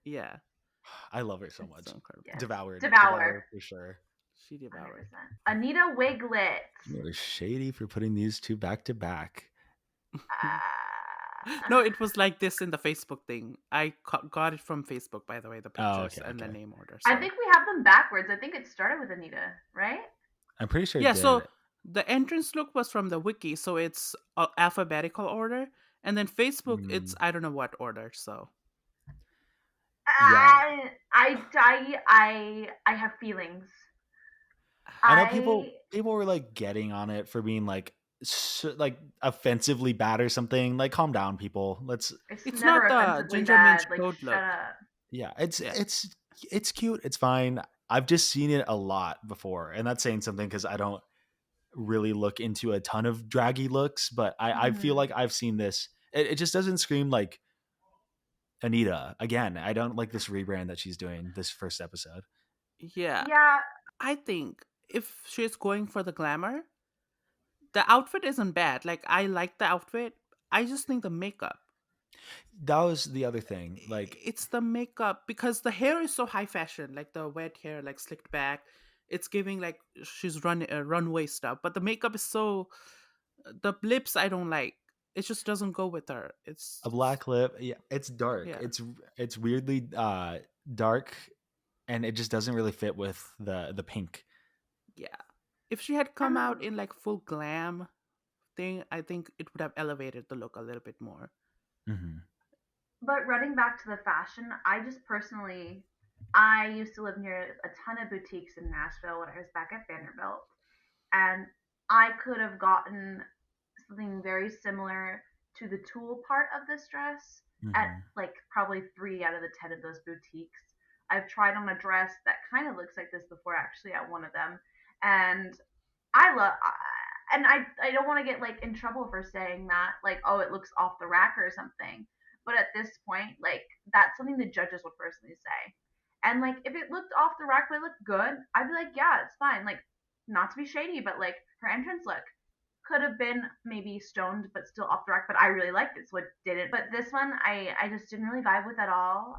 Yeah. I love her so It's so much. incredible. Yes. Devoured. Devour. Devoured for sure. She devoured. 100%. Anita Wiglet. You know, shady for putting these two back to back. No, it was like this in the Facebook thing. I got it from Facebook, by the way, the Oh, pictures okay, and the okay. name order. I So think we have them backwards. I think it started with Anita, right? I'm pretty sure it yeah, so did. The entrance look was from the wiki, so it's alphabetical order, and then Facebook, it's Mm, I don't know what order. So yeah, I have feelings. I know people I people were like getting on it for being like like offensively bad or something. Like, calm down, people. Let's It's it's never not the offensively ginger mint bad. Like, toad shut look. up. yeah, Yeah, it's cute. It's fine. I've just seen it a lot before, and that's saying something because I don't really look into a ton of draggy looks, but I feel Hmm. like I've seen this. It just doesn't scream like Anita. Again, I don't like this rebrand that she's doing this first episode. yeah. Yeah, I think if she's going for the glamour, the outfit isn't bad. Like I like the outfit. I just think the makeup. That was the other thing. Like, It's the makeup because the hair is so high fashion, like the wet hair, like slicked back. It's giving like she's runway stuff, but the makeup is so the lips I don't like. It just doesn't go with her. a black lip, yeah, it's dark. Yeah, It's weirdly dark, and it just doesn't really fit with the pink. yeah. If she had I come out mean, in like full glam thing, I think it would have elevated the look a little bit more. Hmm. but running back to the fashion, I just personally, I used to live near a ton of boutiques in Nashville when I was back at Vanderbilt, and I could have gotten something very similar to the tulle part of this dress at Hmm. like probably 3 out of the 10 of those boutiques. I've tried on a dress that kind of looks like this before, actually, at one of them, and I love. And I don't want to get like in trouble for saying that, like, oh, it looks off the rack or something. But at this point, like, that's something the judges would personally say. And like, if it looked off the rack but it looked good, I'd be like, yeah, it's fine. Like, not to be shady, but like her entrance look could have been maybe stoned but still off the rack. But I really liked it, so it didn't. But this one, I just didn't really vibe with at all.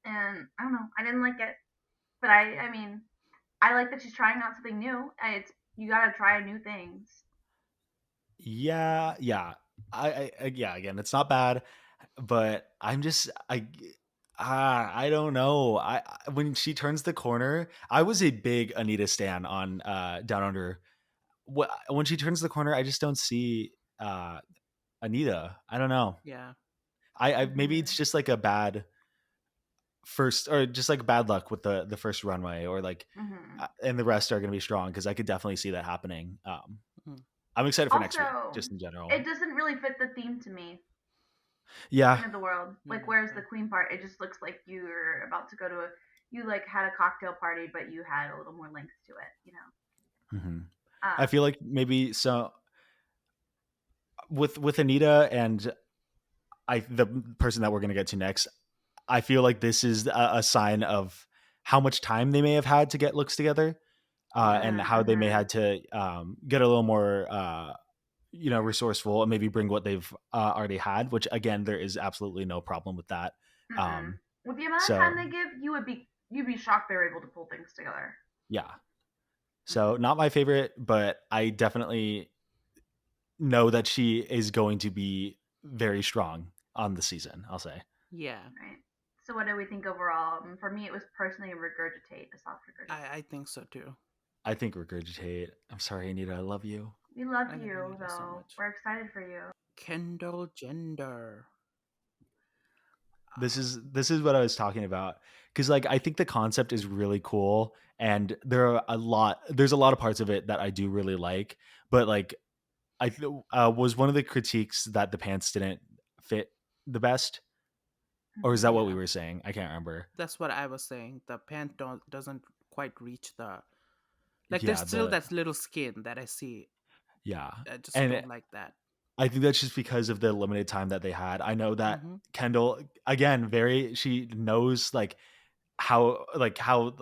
And I don't know, I didn't like it. But I mean, I like that she's trying out something new. It's you gotta try new things. Yeah, yeah. Yeah. Again, it's not bad, but I don't know. When she turns the corner, I was a big Anita stan on Down Under. When she turns the corner, I just don't see Anita. I don't know. Yeah, I maybe it's Hmm. just like a bad first, or just like bad luck with the first runway, or like Hmm. and the rest are going to be strong because I could definitely see that happening. mm, I'm excited for next week, Also, just in general. it doesn't really fit the theme to me. Yeah. Queen of the world. Like, yeah, where's the queen part? It just looks like you're about to go to a. You like had a cocktail party, but you had a little more length to it. You know. Hmm. I Um. feel like maybe so with Anita and the person that we're going to get to next. I feel like this is a sign of how much time they may have had to get looks together, yeah, and how they may Mm-hmm. had to get a little more resourceful and maybe bring what they've already had, which again there is absolutely no problem with that. Mm-mm. um With the amount of time so they give, you'd be shocked they're able to pull things together. yeah, so Mm-hmm. not my favorite, but I definitely know that she is going to be very strong on the season, I'll say. yeah. Right. So what do we think overall? For me, it was personally a regurgitate, a soft regurgitate. I think so too. I think regurgitate. I'm sorry, Anita, I love you. We love I love you Anita so though. much. We're excited for you. Kendall Gender. This is what I was talking about, because like I think the concept is really cool, and there's a lot of parts of it that I do really like, but like was one of the critiques that the pants didn't fit the best, or is that Mm-hmm. what we Yeah, were saying? I can't remember. that's what I was saying. The pant doesn't quite reach the like. There's Yeah, still that little skin that I see. yeah, I just and don't like that. I think that's just because of the limited time that they had. I know that Mm-hmm. Kendall, again, she knows like how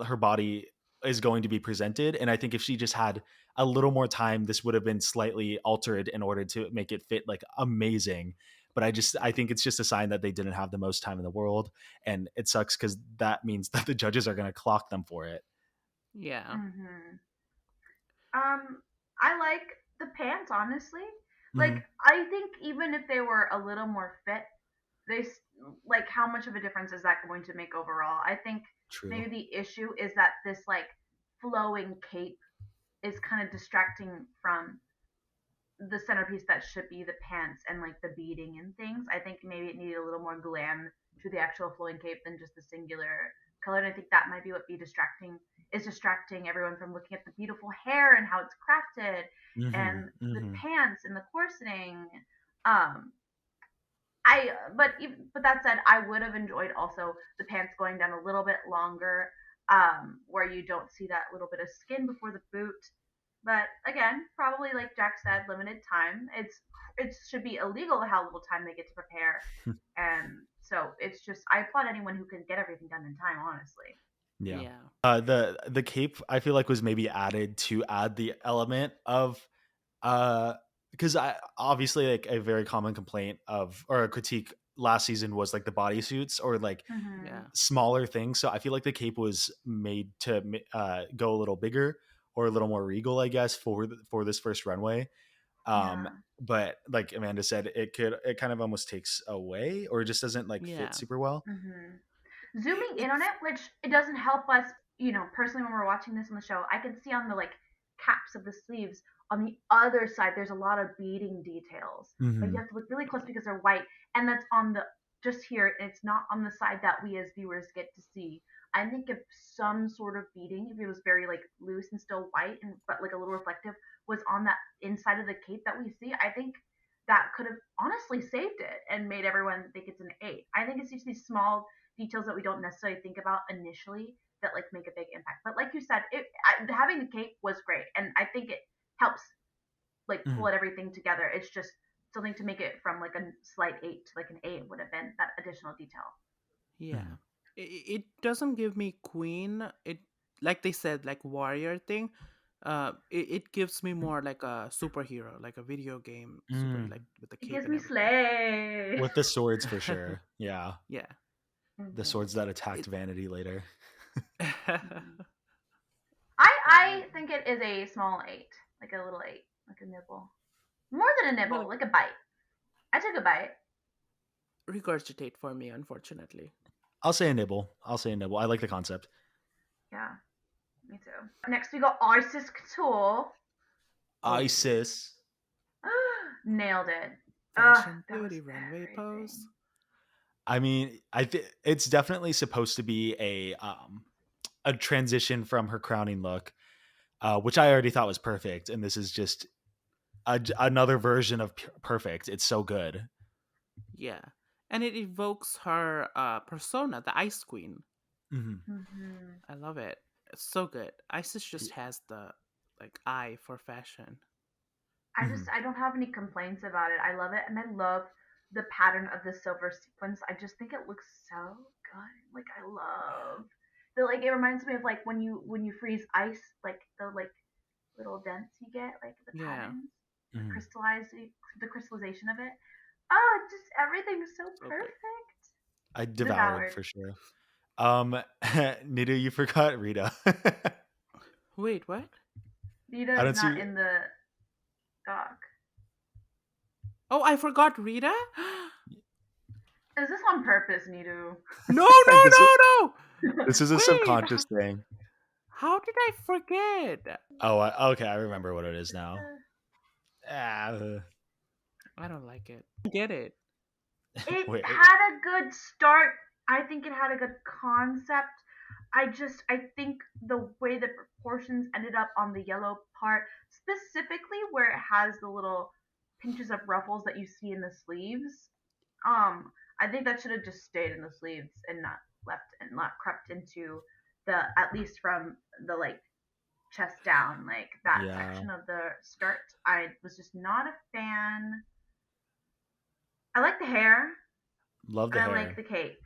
her body is going to be presented, and I think if she just had a little more time, this would have been slightly altered in order to make it fit like amazing. But I think it's just a sign that they didn't have the most time in the world, and it sucks because that means that the judges are going to clock them for it. Yeah, Mm-hmm. I like the pants, honestly. Like, Hmm. I think even if they were a little more fit, they like how much of a difference is that going to make overall? I think True. maybe the issue is that this like flowing cape is kind of distracting from the centerpiece that should be the pants and like the beading and things. I think maybe it needed a little more glam to the actual flowing cape than just the singular color. And I think that might be what be distracting everyone from looking at the beautiful hair and how it's crafted Mm-hmm. and the Mm-hmm. pants and the corseting. Um, but that said, I would have enjoyed also the pants going down a little bit longer, where you don't see that little bit of skin before the boot. But again, probably like Jack said, limited time. It should be illegal how little time they get to prepare, and so it's just I applaud anyone who can get everything done in time. Honestly. Yeah. Yeah. The cape I feel like was maybe added to add the element of uh because I obviously like a very common complaint of or a critique last season was like the bodysuits or like Hmm. Yeah. smaller things. So I feel like the cape was made to go a little bigger or a little more regal, I guess, for this first runway. Um, Yeah. but like Amanda said, it kind of almost takes away or it just doesn't like fit Yeah. super well. Hmm. Zooming in on It's it, which it doesn't help us, personally when we're watching this on the show, I can see on the like caps of the sleeves on the other side there's a lot of beading details. But you Hmm. have to look really close because they're white, and that's on the just here, it's not on the side that we as viewers get to see. I think if some sort of beading, if it was very like loose and still white and but like a little reflective, was on that inside of the cape that we see, I think that could have honestly saved it and made everyone think it's an 8. I think it's just these small details that we don't necessarily think about initially that like make a big impact. But like you said, having the cape was great, and I think it helps like Hmm. pull everything together. It's just something to make it from like a slight 8 to like an 8 would have been that additional detail. Yeah. Hmm. It doesn't give me queen. It like they said like warrior thing. It gives me more like a superhero, like a video game super like Mm. with the It cape gives and me everything. slay. With the swords for sure. Yeah. Yeah. The Mhm. swords that attacked It Vanity later. Mhm. I but I think it is a small 8, like a little 8, like a nibble, more than a well nibble, like a bite. I took a bite. regurgitate for me unfortunately. I'll say a nibble. I'll say a nibble. I like the concept. Yeah, me too. Next we got Isis Couture. Oh, Isis. Nailed it. fashion That was beauty runway pose. everything. I mean, I think it's definitely supposed to be a transition from her crowning look, which I already thought was perfect, and this is just another version of perfect. It's so good. Yeah. And it evokes her persona, the Ice Queen. Hmm. Hmm. I love it. It's so good. Isis just has the like eye for fashion. Hmm. I don't have any complaints about it. I love it, and I love the pattern of the silver sequins. I just think it looks so good. Like I love the like. It reminds me of like when you freeze ice, like the like little dents you get, like the Yeah. patterns, the Hmm. the crystallization of it. Oh, just everything's so So good. perfect. I devoured Devoured. for sure. Nidu, you forgot Rita. Wait, what? I Vita is don't not see. in the doc. Oh, I forgot Rita? Is this on purpose, Nidu? No, no, this no, no. this is a Wait. subconscious thing. How did I forget? Oh, okay, I remember what it is now. Ah, I don't like it. Get it. It wait. had a good start. I think it had a good concept. I think the way the proportions ended up on the yellow part, specifically where it has the little pinches of ruffles that you see in the sleeves. I think that should have just stayed in the sleeves and not left and not crept into the at least from the like chest down, like that Yeah, section of the skirt. I was just not a fan. I like the hair love and the I like hair. the cape.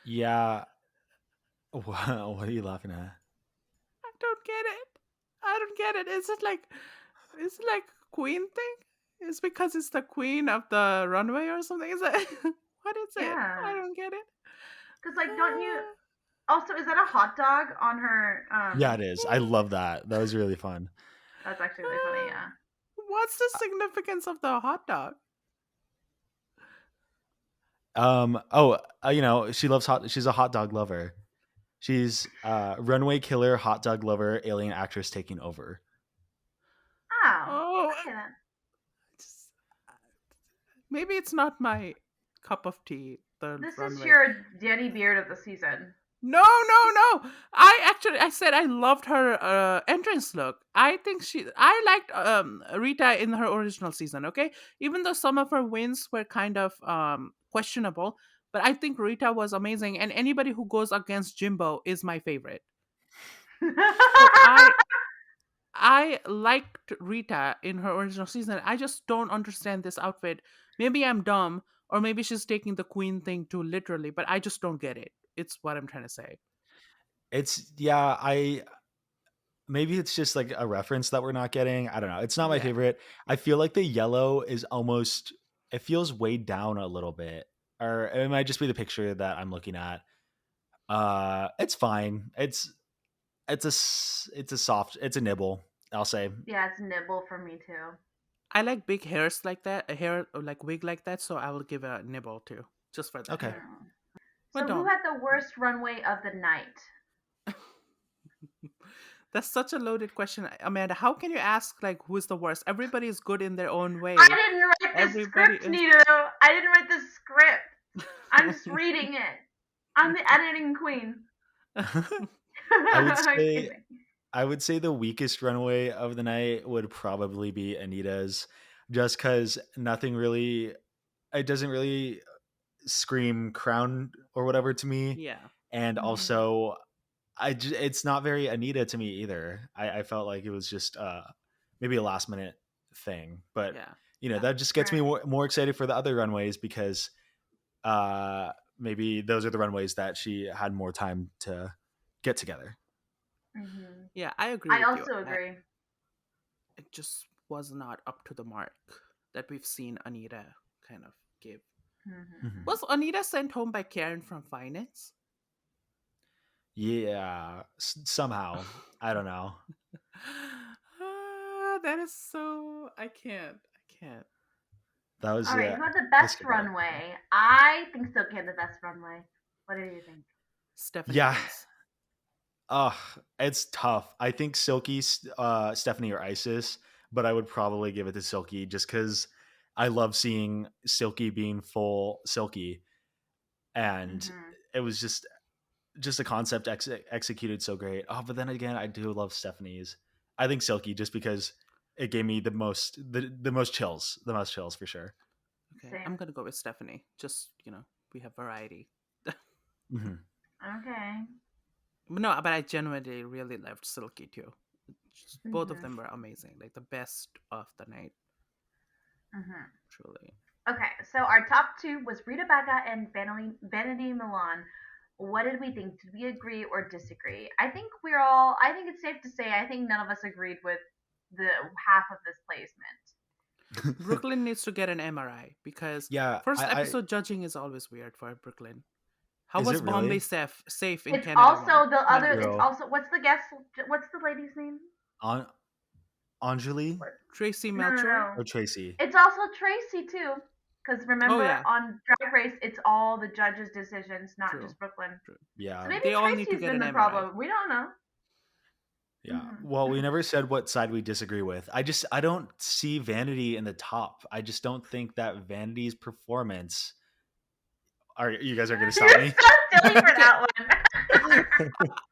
Yeah. Wow, what are you laughing at? I don't get it. I don't get it. Is it like queen thing? It's because it's the queen of the runway or something? Is it what is it? I Yeah, don't get it. because like, don't you? Also, is that a hot dog on her? Yeah, it is. I love that. That was really fun. That's actually really funny. Yeah. What's the significance of the hot dog? Oh, she loves hot. She's a hot dog lover. She's runway killer, hot dog lover, alien actress taking over. Oh, Oh, okay then. it's- maybe it's not my cup of tea. The This is runway. your Danny Beard of the season. No, no, no. I said I loved her entrance look. I liked Rita in her original season, okay? Even though some of her wins were kind of questionable, but I think Rita was amazing and anybody who goes against Jimbo is my favorite. So I liked Rita in her original season. I just don't understand this outfit. Maybe I'm dumb or maybe she's taking the queen thing too literally, but I just don't get it. It's what I'm trying to say. It's yeah, I maybe it's just like a reference that we're not getting. I don't know. It's not my Yeah. favorite. I feel like the yellow is almost it feels weighed down a little bit. Or it might just be the picture that I'm looking at. It's fine. It's a soft, it's a nibble, I'll say. Yeah, it's nibble for me too. I like big hairs like that, a hair or like wig like that, so I will give a nibble too, just for that. Okay. Hmm. But So who don't. had the worst runway of the night? That's such a loaded question, Amanda. How can you ask like who is the worst? Everybody is good in their own I way. didn't write this Everybody script, is. Niru. I didn't write this script. I'm just reading it. I'm the editing queen. I would I'm say kidding. I would say the weakest runway of the night would probably be Anita's, just because nothing really, it doesn't really scream crown or whatever to me, Yeah, and Mhm. also it's not very Anita to me either. I felt like it was just maybe a last minute thing, but yeah, yeah. that just gets me Right. more excited for the other runways because maybe those are the runways that she had more time to get together. Mhm. Yeah, I agree I with you. also agree. It just was not up to the mark that we've seen Anita kind of give. Mhm. Mhm. Was Anita sent home by Karen from finance? Yeah, somehow I don't know. That is so. I can't. I can't. That was All right, who had the that's best pathetic. runway? I think Silky had the best runway. What do you think? Stephanie Yeah, wins. ugh, it's tough. I think Silky, Stephanie, or Isis, but I would probably give it to Silky just because I love seeing Silky being full Silky, and Mhm. it was just a concept executed so great. Oh, but then again, I do love Stephanie's. I think Silky just because it gave me the most chills for sure. Okay, I'm Same. gonna go with Stephanie. Just we have variety. Hmm. Okay. No, but I genuinely really loved Silky too. Both of Mhm. them were amazing. Like the best of the night, Mhm. truly. Okay, so our top two was Rita Baga and Vanity Milan. What did we think? Did we agree or disagree? I think we're all. I think it's safe to say. I think none of us agreed with the half of this placement. Brooklyn needs to get an MRI because Yeah, first I episode judging is always weird for Brooklyn. How is was it Bombay really safe in It's Canada one? also the Come on other. now. It's true? also what's the guest? What's the lady's name? On Anjali What? Tracy No, no, Melchor? no. or Tracy? It's also Tracy too. Because Oh remember yeah, on Drag Race, it's all the judges' decisions, not true. just Brooklyn. True. So Yeah, maybe They all need to Tracy's get been an the MRI. problem. We don't know. yeah. Hmm. Well, we never said what side we disagree with. I don't see Vanity in the top. I just don't think that Vanity's performance. Are you guys are going to You're stop me? so silly for Okay, that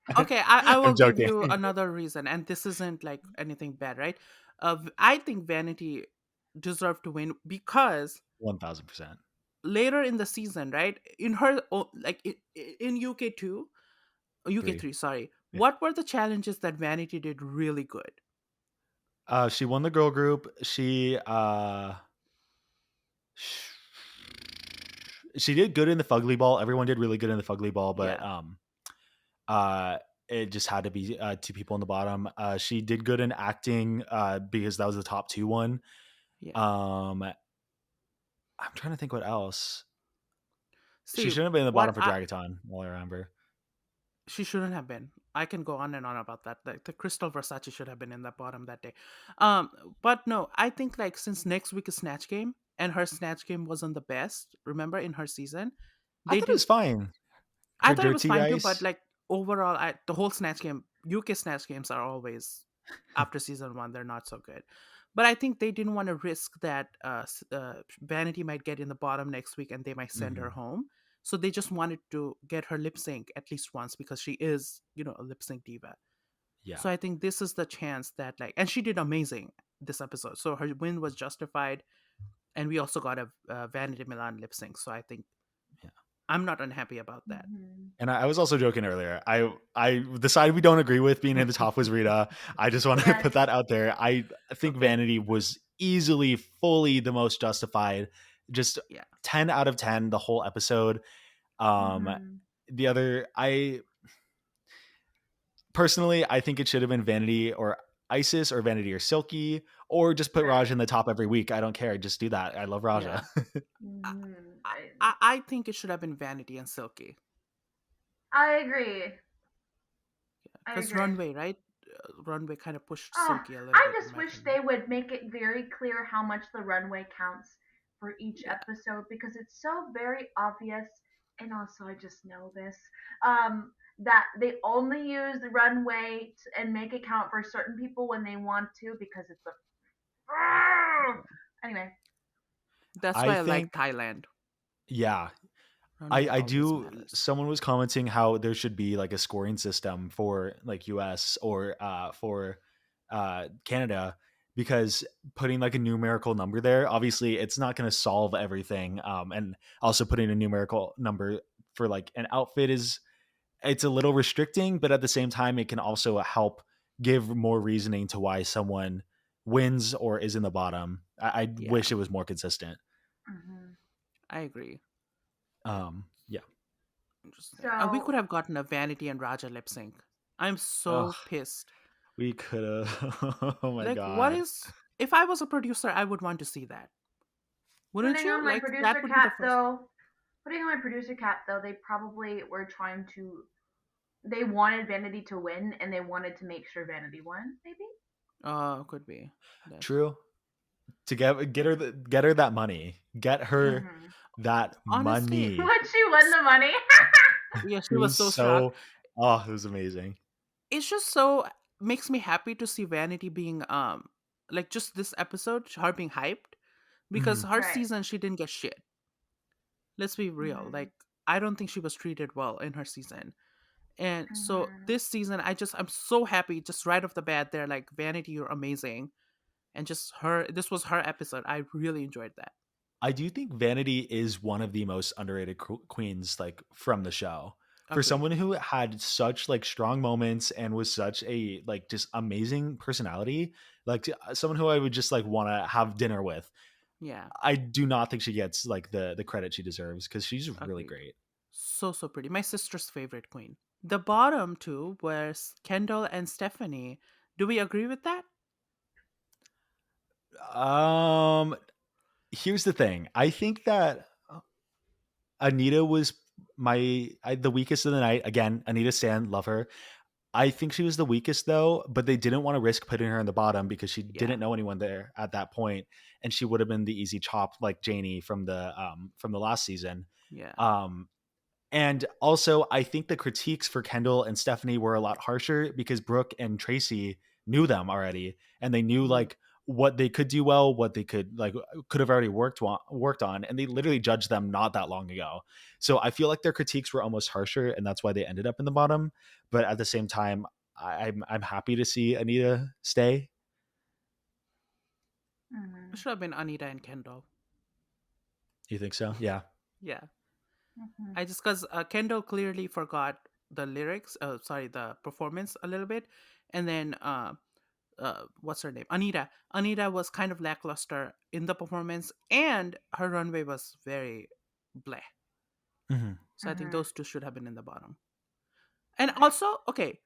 one. okay. I will I'm give joking. you another reason, and this isn't like anything bad, right? I think Vanity deserved to win because 1000%. later in the season, right? In her like in UK2, Three. UK3, sorry. Yeah. What were the challenges that Vanity did really good? She won the girl group. She did good in the fugly ball. Everyone did really good in the fugly ball, but Yeah, uh, it just had to be two people in the bottom. She did good in acting because that was the top two one. yeah. Um, I'm trying to think what else. She See, shouldn't have been in the bottom what for Dragaton. All I remember. she shouldn't have been. I can go on and on about that. Like the Crystal Versace should have been in that bottom that day. But no, I think like since next week is Snatch Game and her Snatch Game wasn't the best, remember in her season, I they thought it did was fine. I Her thought it was dirty fine too, but rice. like overall, the whole Snatch Game, UK Snatch Games are always, after season one, they're not so good. But I think they didn't want to risk that Vanity might get in the bottom next week and they might send her Hmm. home. So they just wanted to get her lip sync at least once because she is, a lip sync diva. Yeah. So I think this is the chance that, like, and she did amazing this episode. So her win was justified. And we also got a Vanity Milan lip sync. So I think Yeah. I'm not unhappy about that. Mm-hmm. And I was also joking earlier. I the side we don't agree with being in the top was Rita. I just want to Yes. put that out there. I think Okay. Vanity was easily, fully the most justified. Just Yeah. 10 out of 10 the whole episode. Um, Mm-hmm. the other, I personally, I think it should have been Vanity or Isis or Vanity or Silky, or just put Right. Raja in the top every week. I don't care. Just do that. I love Raja. Yeah. I, Mm-hmm. I think it should have been Vanity and Silky. I agree. I Because agree. Runway, right? Runway kind of pushed Oh, Silky a little I bit, in just my wish opinion. they would make it very clear how much the runway counts for each Yeah. episode because it's so very obvious. And also, I just know this that they only use the runway and make it count for certain people when they want to because it's a. Anyway. That's I why I like think, Thailand. yeah, Runway I always do. matters. Someone was commenting how there should be like a scoring system for like US or for Canada, because putting like a numerical number there, obviously it's not going to solve everything. And also putting a numerical number for like an outfit is, it's a little restricting, but at the same time it can also help give more reasoning to why someone wins or is in the bottom. I Yeah, wish it was more consistent. Hmm. I agree. Yeah. Interesting. We So could have gotten a Vanity and Raja lip sync. I'm Oh, so pissed. we could have. Oh my Like, what god. is. If I was a producer, I would want to see that. Wouldn't putting you? on my Like, producer that would be the cap first. though, putting on my producer cap though, they probably were trying to. They wanted Vanity to win, and they wanted to make sure Vanity won. Maybe. Could be. That. True. To get her that money. Get her Hmm. that Honestly, money. When she won the money. yeah, It she was was so shocked. so, oh, it was amazing. It's just so makes me happy to see Vanity being like just this episode, her being hyped because Hmm. her Right. season she didn't get shit. Let's be real. Hmm. Like I don't think she was treated well in her season. And so Hmm. this season I'm so happy just right off the bat they're like Vanity you're amazing and just her this was her episode. I really enjoyed that. I do think Vanity is one of the most underrated queens like from the show. For Agreed. someone who had such like strong moments and was such a like just amazing personality, like someone who I would just like want to have dinner with. Yeah, I do not think she gets like the credit she deserves because she's really agreed. great. So pretty. My sister's favorite queen. The bottom two were Kendall and Stephanie. Do we agree with that? Um, Here's the thing. I think that Anita was the weakest of the night. Again, Anita Stan, love her. I think she was the weakest though, but they didn't want to risk putting her in the bottom because she Yeah, didn't know anyone there at that point, and she would have been the easy chop like Janie from the last season. yeah. Um, And also, I think the critiques for Kendall and Stephanie were a lot harsher because Brooke and Tracy knew them already, and they knew Mhm. like what they could do well, what they could have already worked on, and they literally judged them not that long ago. So I feel like their critiques were almost harsher, and that's why they ended up in the bottom. But at the same time, I'm happy to see Anita stay. It Hmm. should have been Anita and Kendall. You think so? Yeah. Yeah. Hmm. I just because Kendall clearly forgot the lyrics. Sorry, the performance a little bit, and then what's her name? Anita. Anita was kind of lackluster in the performance, and her runway was very bleh. Hmm. So I think Hmm. those two should have been in the bottom. And Right. also, okay,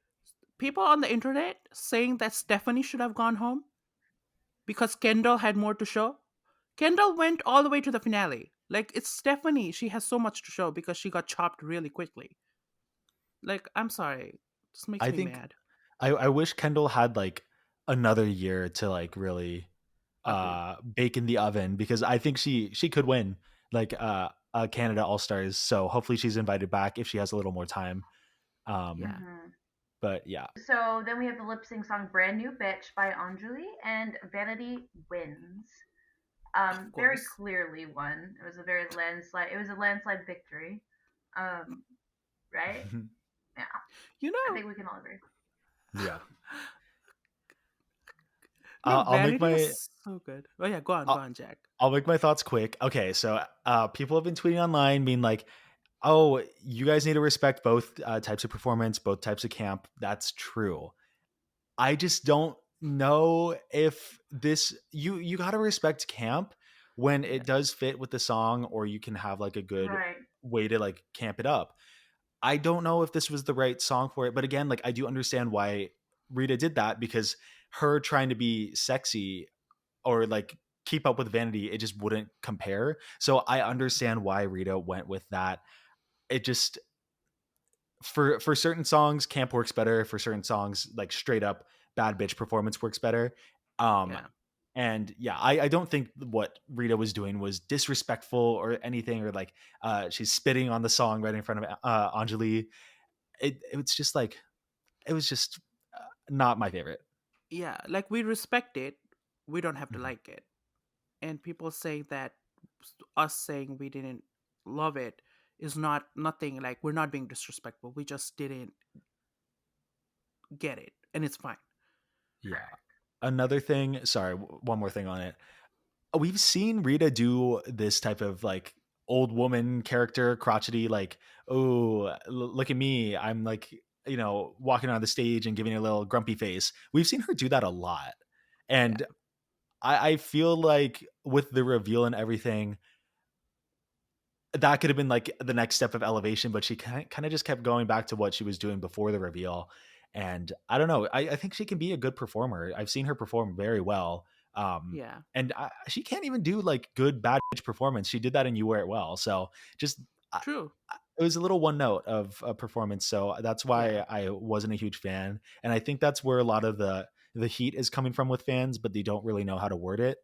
people on the internet saying that Stephanie should have gone home because Kendall had more to show. Kendall went all the way to the finale. Like it's Stephanie. She has so much to show because she got chopped really quickly. Like, I'm sorry. This makes I me think mad. I wish Kendall had like another year to like really Agreed. bake in the oven, because I think she could win like Canada All Stars. So hopefully she's invited back if she has a little more time. Yeah. But yeah. So then we have the lip sync song "Brand New Bitch" by Anjali, and Vanity wins. Of Very course. clearly won. It was a very landslide. It was a landslide victory. Um, right? Yeah, You I know, think we can all agree. Yeah. no, I'll make Vanity my is so good. Oh yeah, go I'll, on, Jack. I'll make my thoughts quick. Okay, so people have been tweeting online being like, "Oh, you guys need to respect both types of performance, both types of camp." That's true. I just don't know if this you got to respect camp when Yeah, it does fit with the song, or you can have like a good Right. way to like camp it up. I don't know if this was the right song for it, but again, like I do understand why Rita did that, because her trying to be sexy or like keep up with Vanity, it just wouldn't compare. So I understand why Rita went with that. It just for certain songs, camp works better. For certain songs, like straight up bad bitch performance works better. Um, yeah, and yeah, I don't think what Rita was doing was disrespectful or anything, or like she's spitting on the song right in front of Anjali. It was just like it was just not my favorite. yeah. Like we respect it, we don't have to Mhm. like it. And people say that us saying we didn't love it is not nothing. Like we're not being disrespectful. We just didn't get it, and it's fine. Yeah. Correct. Another thing, sorry, one more thing on it. We've seen Rita do this type of like old woman character, crotchety, like, oh, look at me. I'm like, walking on the stage and giving a little grumpy face. We've seen her do that a lot. Yeah, And I feel like with the reveal and everything, that could have been like the next step of elevation, but she kind of just kept going back to what she was doing before the reveal. And I don't know. I think she can be a good performer. I've seen her perform very well. yeah. And she can't even do like good bad bitch performance. She did that in You Wear It Well. So just True. it was a little one note of a performance. So that's Yeah. why I wasn't a huge fan. And I think that's where a lot of the heat is coming from with fans, but they don't really know how to word it,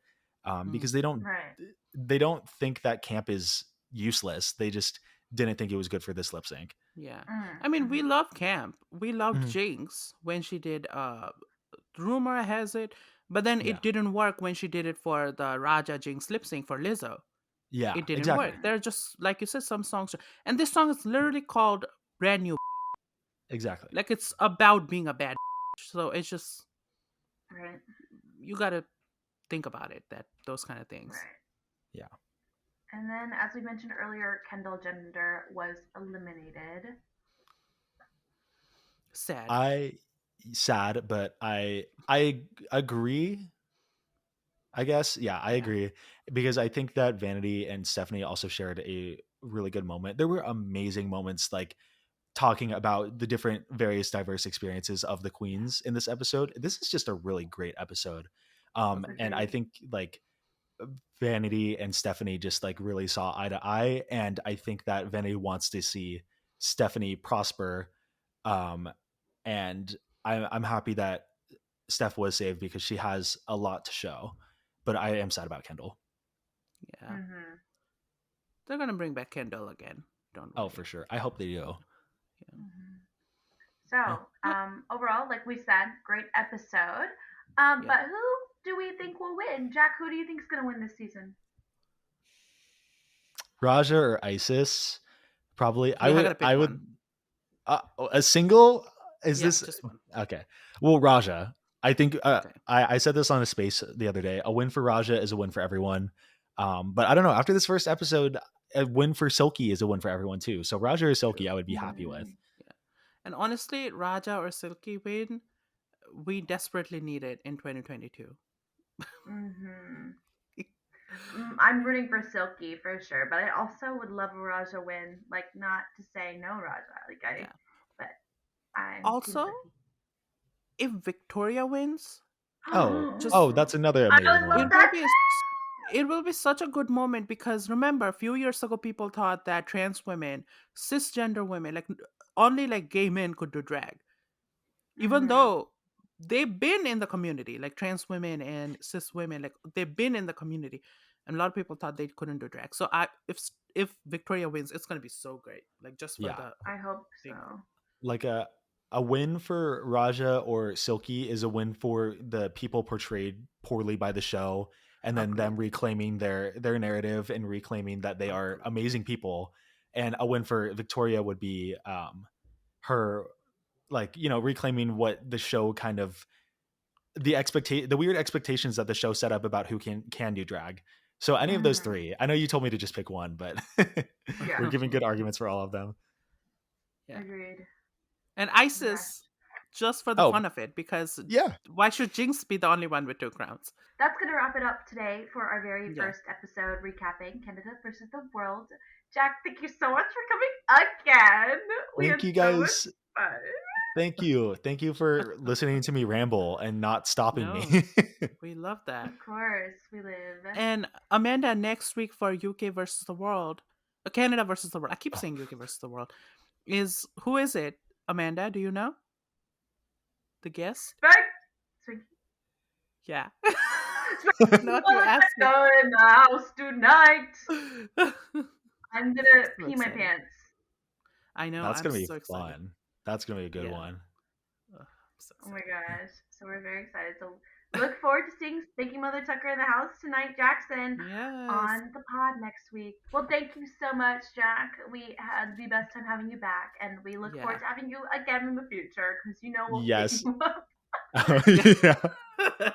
because Mm, Right. they don't think that camp is useless. They just didn't think it was good for this lip sync. yeah. I mean, we Mm-hmm. love Camp. We loved Mhm. Jinx when she did Rumor Has It, but then Yeah. it didn't work when she did it for the Raja Jinx lip sync for Lizzo. Yeah, It didn't work. exactly. Mm-hmm. They're just like you said, some songs, and this song is literally called "Brand New." Exactly. Like it's about being a bad. So it's just Right. you gotta think about it. That those kind of things. Right. Yeah. And then, as we mentioned earlier, Kendall Gender was eliminated. Sad. I sad, but I agree. I guess, yeah, I Yeah. agree, because I think that Vanity and Stephanie also shared a really good moment. There were amazing moments, like talking about the different various diverse experiences of the queens in this episode. This is just a really great episode. And I Agreed. Agreed. think like Vanity and Stephanie just like really saw eye to eye, and I think that Vanity wants to see Stephanie prosper. Um, and I'm happy that Steph was saved because she has a lot to show. But I am sad about Kendall. Yeah. Mm-hmm. They're gonna bring back Kendall again. Don't Oh, for worry. sure. I hope they do. Yeah. Mm-hmm. So, Yeah. Yeah. overall, like we said, great episode. Yeah. But who do we think will win? Jack, who do you think is going to win this season? Raja or Isis? Probably. I Yeah. I would. gotta I pick one. would. A single? Is Yeah, this just one. okay? Well, Raja. I think Okay. I said this on a space the other day. A win for Raja is a win for everyone. But I don't know. After this first episode, a win for Silky is a win for everyone too. So Raja or Silky, True. I would be happy with. Mm, Yeah. And honestly, Raja or Silky win, we desperately need it in 2022. mm-hmm. I'm rooting for Silky for sure, but I also would love a Raja win. Like, not to say no Raja, Yeah. but I'm Team Also, Silky. if Victoria wins, just Oh, that's another I amazing would love it one. will that. be it will be such a good moment because remember a few years ago people thought that trans women, cisgender women, like only like gay men could do drag, even Mm-hmm. though they've been in the community, like trans women and cis women, like they've been in the community, and a lot of people thought they couldn't do drag. So if Victoria wins, it's gonna be so great, like just for Yeah. the I hope thing. so. like a win for Raja or Silky is a win for the people portrayed poorly by the show, and then Agreed. them reclaiming their narrative and reclaiming that they are Agreed. amazing people. And a win for Victoria would be her, like, reclaiming what the show kind of, the weird expectations that the show set up about who can do drag. So any of those Mm, three. I know you told me to just pick one, but yeah, we're giving good arguments for all of them. Yeah. agreed. And Okay. Isis, just for the Oh, fun of it, because yeah. why should Jinx be the only one with 2 crowns? That's going to wrap it up today for our very Yeah. first episode recapping Canada versus the world. Jack, thank you so much for coming again. We had Thank you so much guys. fun. Thank you. Thank you for listening to me ramble and not stopping No, me. we love that. Of course, we live. And Amanda, next week for UK versus the world, Canada versus the world. I keep saying UK versus the world. Who is it? Amanda, do you know? The guest? Back. Yeah. What Not you asked me. go in the house tonight? I'm gonna So pee my excited. pants. I know. That's I'm going to be so excited. fun. That's going to be a good Yeah. one. Ugh, I'm so Oh my excited. gosh. So we're very excited. So look forward to seeing Stinky Mother Tucker in the house tonight, Jackson, Yes. on the pod next week. Well, thank you so much, Jack. We had the best time having you back, and we look Yeah. forward to having you again in the future because we'll Yes. hit you up Yeah.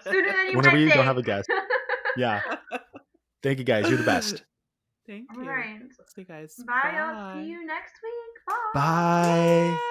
sooner than you Whenever might you don't think. have a guest. Yeah. Thank you guys. You're the best. Thank All you. right. See you guys. Bye. Bye. I'll see you next week. Bye. Bye.